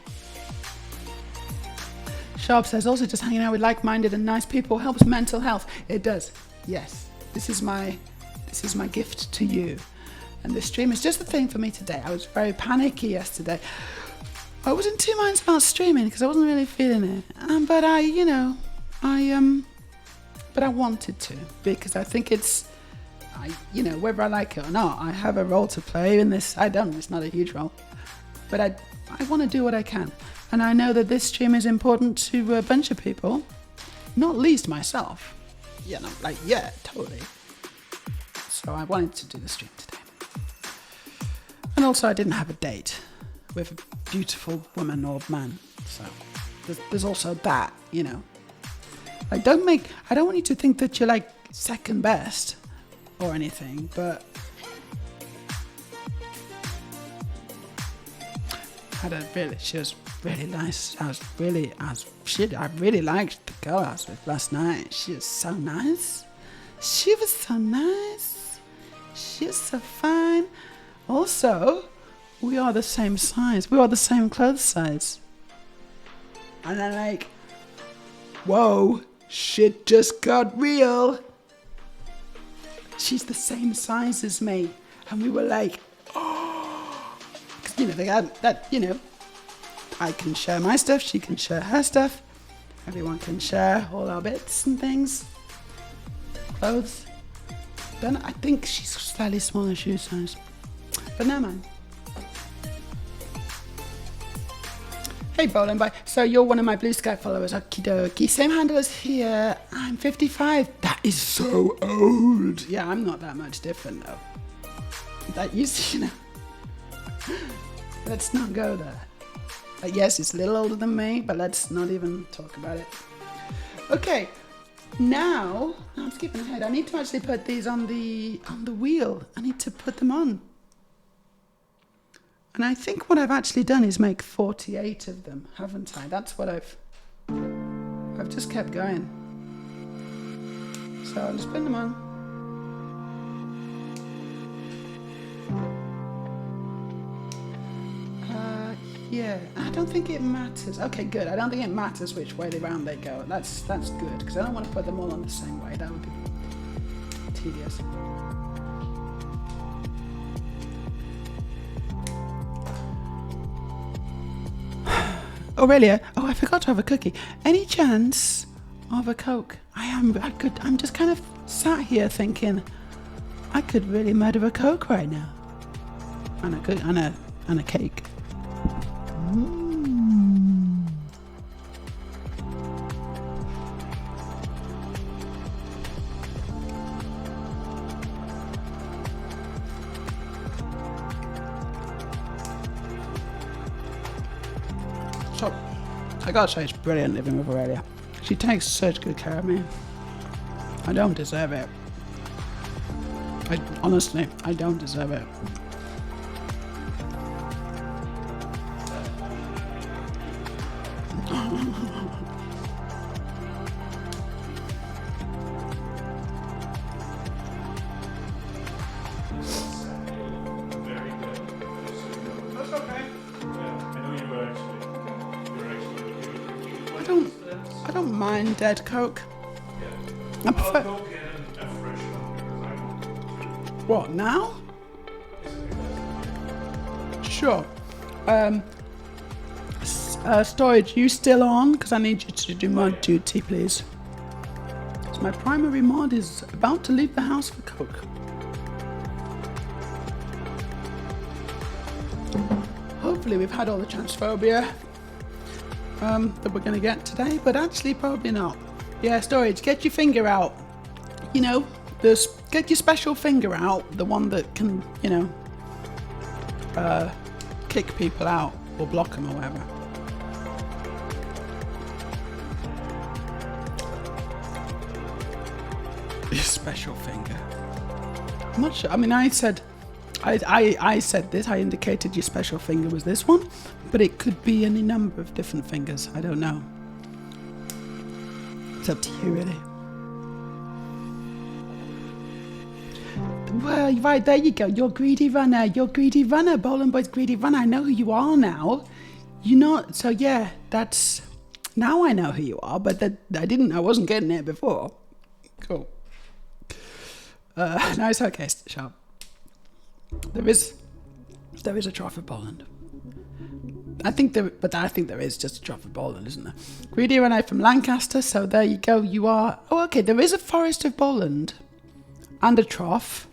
Sharp says, also just hanging out with like-minded and nice people helps mental health. It does. Yes. This is my gift to you. And this stream is just the thing for me today. I was very panicky yesterday. I was in two minds about streaming because I wasn't really feeling it. But I wanted to, because I think it's, whether I like it or not, I have a role to play in this. It's not a huge role, but I want to do what I can. And I know that this stream is important to a bunch of people, not least myself. Totally. So I wanted to do the stream today. And also I didn't have a date with a beautiful woman or man. So there's also that, I don't want you to think that you're like second best or anything, but she was really nice. I really liked the girl I was with last night. She was so nice. She was so fine. Also, we are the same size. We are the same clothes size. And I'm like, whoa, shit just got real. She's the same size as me. And we were like, oh. Because, they had that, I can share my stuff, she can share her stuff. Everyone can share all our bits and things. Clothes. Then I think she's slightly smaller shoe size. But never mind. Hey, Bowling Boy. So you're one of my Blue Sky followers. Okie dokie. Same handle as here. I'm 55. That is so old. Yeah, I'm not that much different though. That used to, Let's not go there. Yes, it's a little older than me, but let's not even talk about it. Okay, now I'm skipping ahead. I need to actually put these on the wheel. I need to put them on. And I think what I've actually done is make 48 of them, haven't I? That's what I've just kept going. So I'll just put them on. Yeah, I don't think it matters. Okay, good. I don't think it matters which way around they go. That's good, because I don't want to put them all on the same way. That would be tedious. Aurelia, I forgot to have a cookie. Any chance of a Coke? I'm just kind of sat here thinking, I could really murder a Coke right now. And a cake. So, I gotta say, it's brilliant living with Aurelia. She takes such good care of me. I don't deserve it. Honestly, I don't deserve it. I don't mind dead Coke. I prefer... What, now? Sure. Storage, you still on? Because I need you to do mod duty, please. So my primary mod is about to leave the house for Coke. Hopefully we've had all the transphobia that we're going to get today, but actually probably not. Yeah, Storage, get your finger out. You know, get your special finger out, the one that can, you know, kick people out or block them or whatever. Your special finger. I'm not sure. I mean, I said this. I indicated your special finger was this one, but it could be any number of different fingers. I don't know. It's up to you, really. Well, right, there you go. You're greedy runner. You're greedy runner. Bowling Boy's greedy runner. I know who you are now. You're not. So yeah, that's. Now I know who you are, but I wasn't getting it before. Cool. No, it's okay, Sharp. There is a trough of Poland. I think there is just a trough of Poland, isn't there? Greedy runner from Lancaster. So there you go. You are. Oh, okay. There is a forest of Poland, and a trough.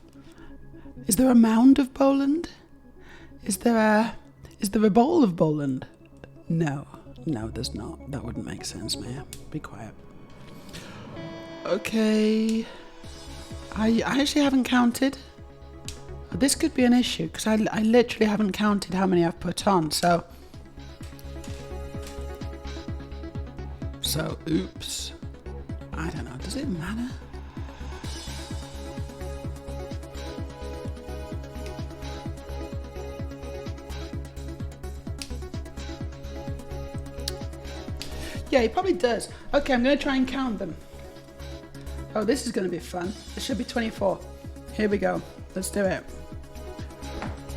Is there a mound of Poland? Is there a bowl of Poland? No, there's not. That wouldn't make sense, Maya. Be quiet. Okay. I actually haven't counted. This could be an issue because I literally haven't counted how many I've put on. So oops. I don't know. Does it matter? Yeah, it probably does. Okay, I'm going to try and count them. Oh, this is going to be fun. There should be 24. Here we go. Let's do it.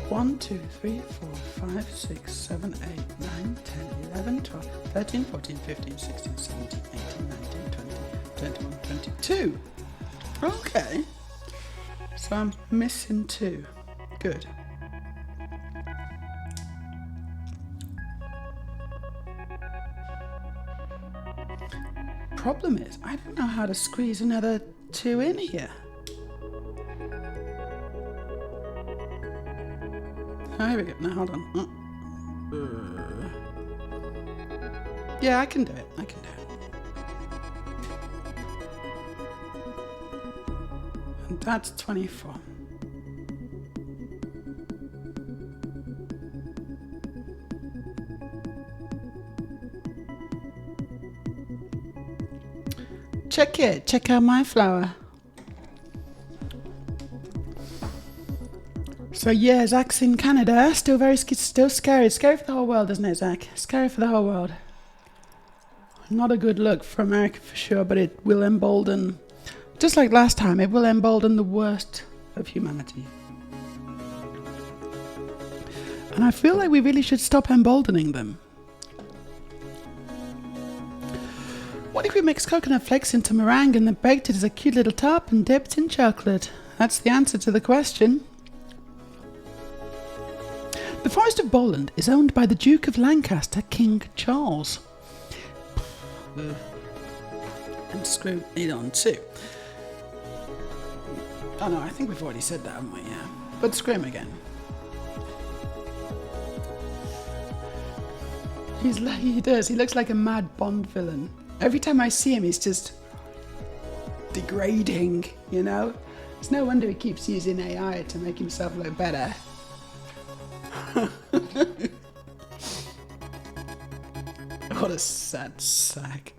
1, 2, 3, 4, 5, 6, 7, 8, 9, 10, 11, 12, 13, 14, 15, 16, 17, 18, 19, 20, 21, 22. Okay. So I'm missing 2. Good. Problem is, I don't know how to squeeze another 2 in here. Oh, here we go. Now, hold on. Yeah, I can do it. And that's 24. Check out my flower. So yeah, Zach's in Canada, still scary. It's scary for the whole world, isn't it, Zach? Scary for the whole world. Not a good look for America for sure, but it will embolden, just like last time, it will embolden the worst of humanity. And I feel like we really should stop emboldening them. What if we mix coconut flakes into meringue and then baked it as a cute little top and dipped in chocolate? That's the answer to the question. The Forest of Bowland is owned by the Duke of Lancaster, King Charles. And screw it on too. Oh no, I think we've already said that, haven't we? Yeah. But screw him again. He does. He looks like a mad Bond villain. Every time I see him, he's just degrading, you know? It's no wonder he keeps using AI to make himself look better. What a sad sack.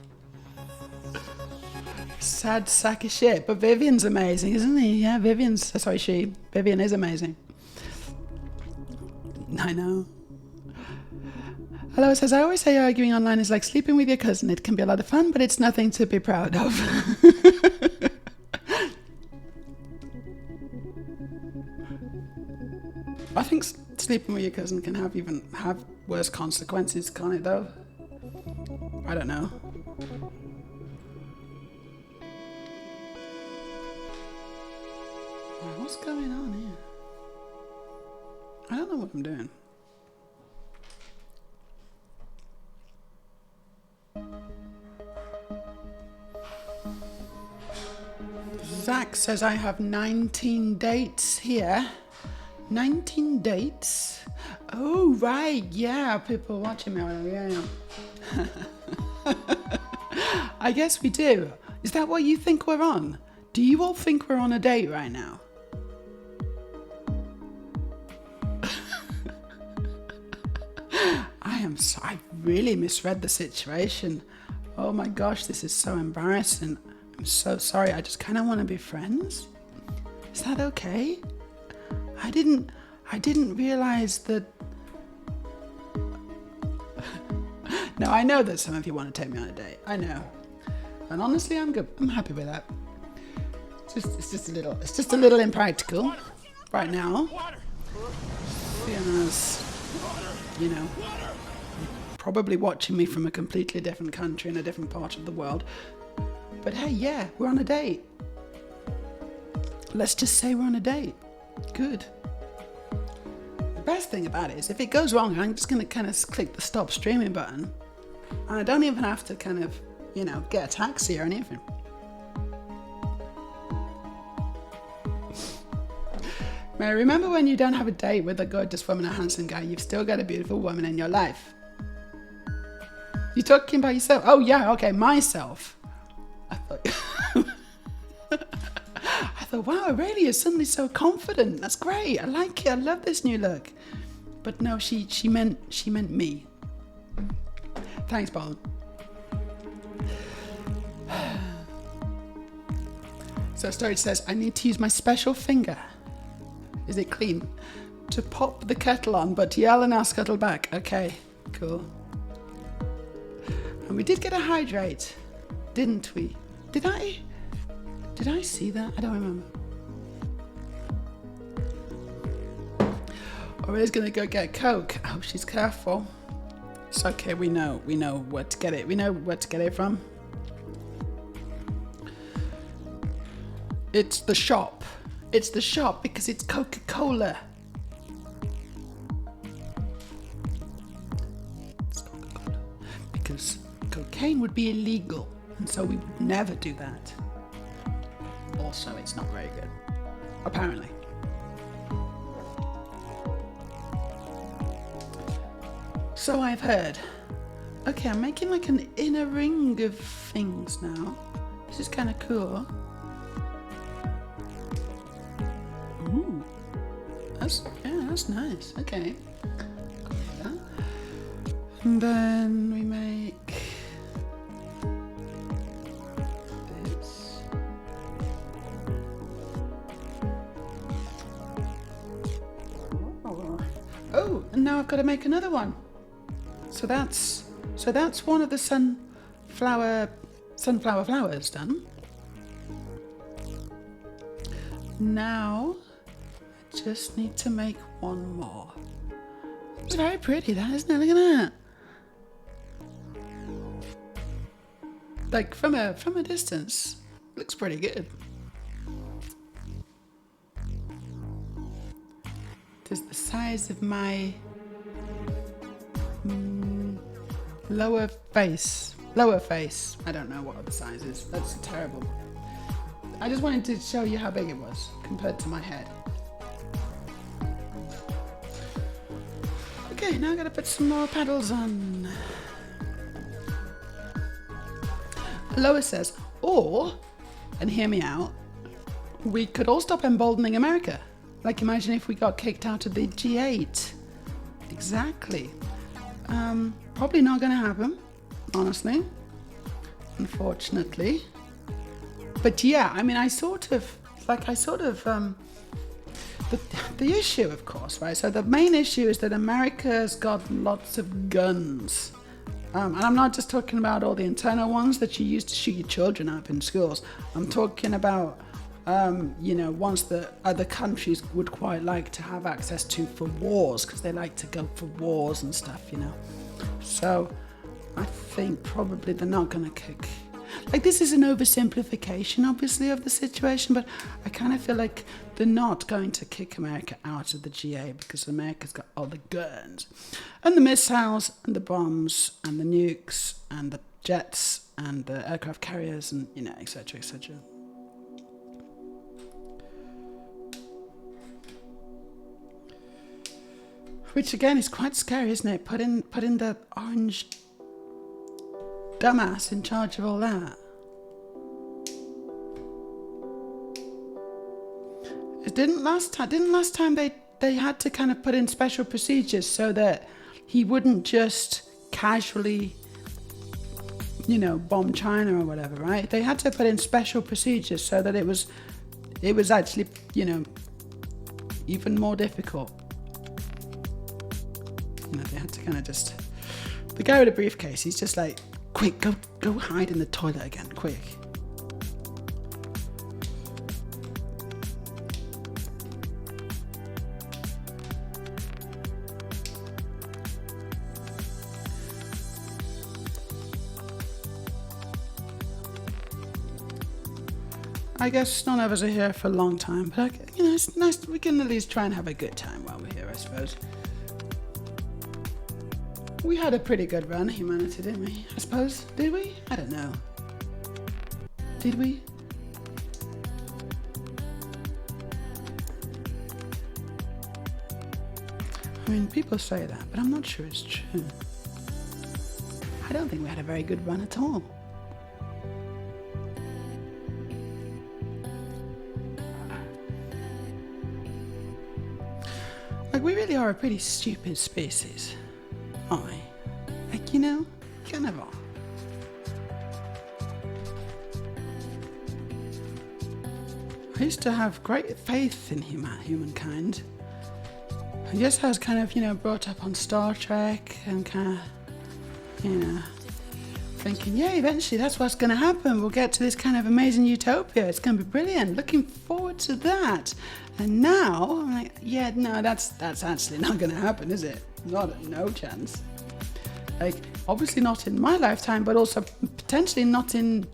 Sad sack of shit. But Vivian's amazing, isn't he? Yeah, Vivian is amazing. I know. Hello, it says, I always say arguing online is like sleeping with your cousin. It can be a lot of fun, but it's nothing to be proud of. I think sleeping with your cousin can have worse consequences, can't it, though? I don't know. What's going on here? I don't know what I'm doing. Zach says I have 19 dates here. 19 dates? Oh, right. Yeah, people watching me. Yeah. I guess we do. Is that what you think we're on? Do you all think we're on a date right now? I really misread the situation. Oh my gosh, this is so embarrassing. I'm so sorry. I just kind of want to be friends. Is that okay? I didn't realize that. No, I know that some of you want to take me on a date. I know. And honestly, I'm good. I'm happy with that. It's just a little impractical right now. Fiona's, probably watching me from a completely different country in a different part of the world. But hey, yeah, we're on a date. Let's just say we're on a date. Good. The best thing about it is if it goes wrong, I'm just going to kind of click the stop streaming button. And I don't even have to kind of, get a taxi or anything. Mary, remember when you don't have a date with a gorgeous woman or handsome guy, you've still got a beautiful woman in your life. You're talking about yourself? Oh, yeah, okay, myself. I thought, wow, really, you're suddenly so confident. That's great. I like it. I love this new look. But no, she meant me. Thanks, Paul. So Storage says, I need to use my special finger. Is it clean? To pop the kettle on, but yell and ask kettle back. Okay, cool. And we did get a hydrate, didn't we? Did I see that? I don't remember. Aurelia's gonna go get Coke. Oh, she's careful. It's okay, we know where to get it. We know where to get it from. It's the shop. It's the shop because it's Coca-Cola. It's Coca-Cola. Because cocaine would be illegal, and so we would never do that. Also, it's not very good, apparently. So I've heard. Okay, I'm making like an inner ring of things now. This is kind of cool. Ooh, that's nice. Okay, that. And then we make this. Oh, and now I've got to make another one. So that's one of the sunflower flowers done. Now I just need to make one more. It's very pretty, that, isn't it? Look at that. Like from a distance, looks pretty good. It is the size of my lower face. I don't know what the size is. That's terrible. I just wanted to show you how big it was compared to my head. Okay, now I gotta put some more petals on. Lois says, or, and hear me out, we could all stop emboldening America. Like imagine if we got kicked out of the G8. Exactly. Probably not gonna happen. honestly, unfortunately. But yeah, I mean, the issue, of course, right? So the main issue is that America's got lots of guns. And I'm not just talking about all the internal ones that you use to shoot your children up in schools. I'm talking about, ones that other countries would quite like to have access to for wars, because they like to go for wars and stuff, So I think probably they're not going to kick. Like, this is an oversimplification, obviously, of the situation, but I kind of feel like they're not going to kick America out of the GA because America's got all the guns and the missiles and the bombs and the nukes and the jets and the aircraft carriers and, etc., etc. Which, again, is quite scary, isn't it? Put in the orange dumbass in charge of all that. Didn't last time they had to kind of put in special procedures so that he wouldn't just casually, bomb China or whatever, right? They had to put in special procedures so that it was actually, even more difficult. They had to kind of just... The guy with a briefcase, he's just like, quick, go hide in the toilet again, quick. I guess none of us are here for a long time, but it's nice. We can at least try and have a good time while we're here, I suppose. We had a pretty good run, humanity, didn't we? I suppose. Did we? I don't know. Did we? I mean, people say that, but I'm not sure it's true. I don't think we had a very good run at all. Like, we really are a pretty stupid species. Aren't we? Like, kind of are. I used to have great faith in humankind. I guess I was kind of, brought up on Star Trek and kind of, thinking, yeah, eventually that's what's going to happen. We'll get to this kind of amazing utopia. It's going to be brilliant. Looking forward to that. And now, I'm like, yeah, no, that's actually not going to happen, is it? No chance. Like, obviously not in my lifetime, but also potentially not in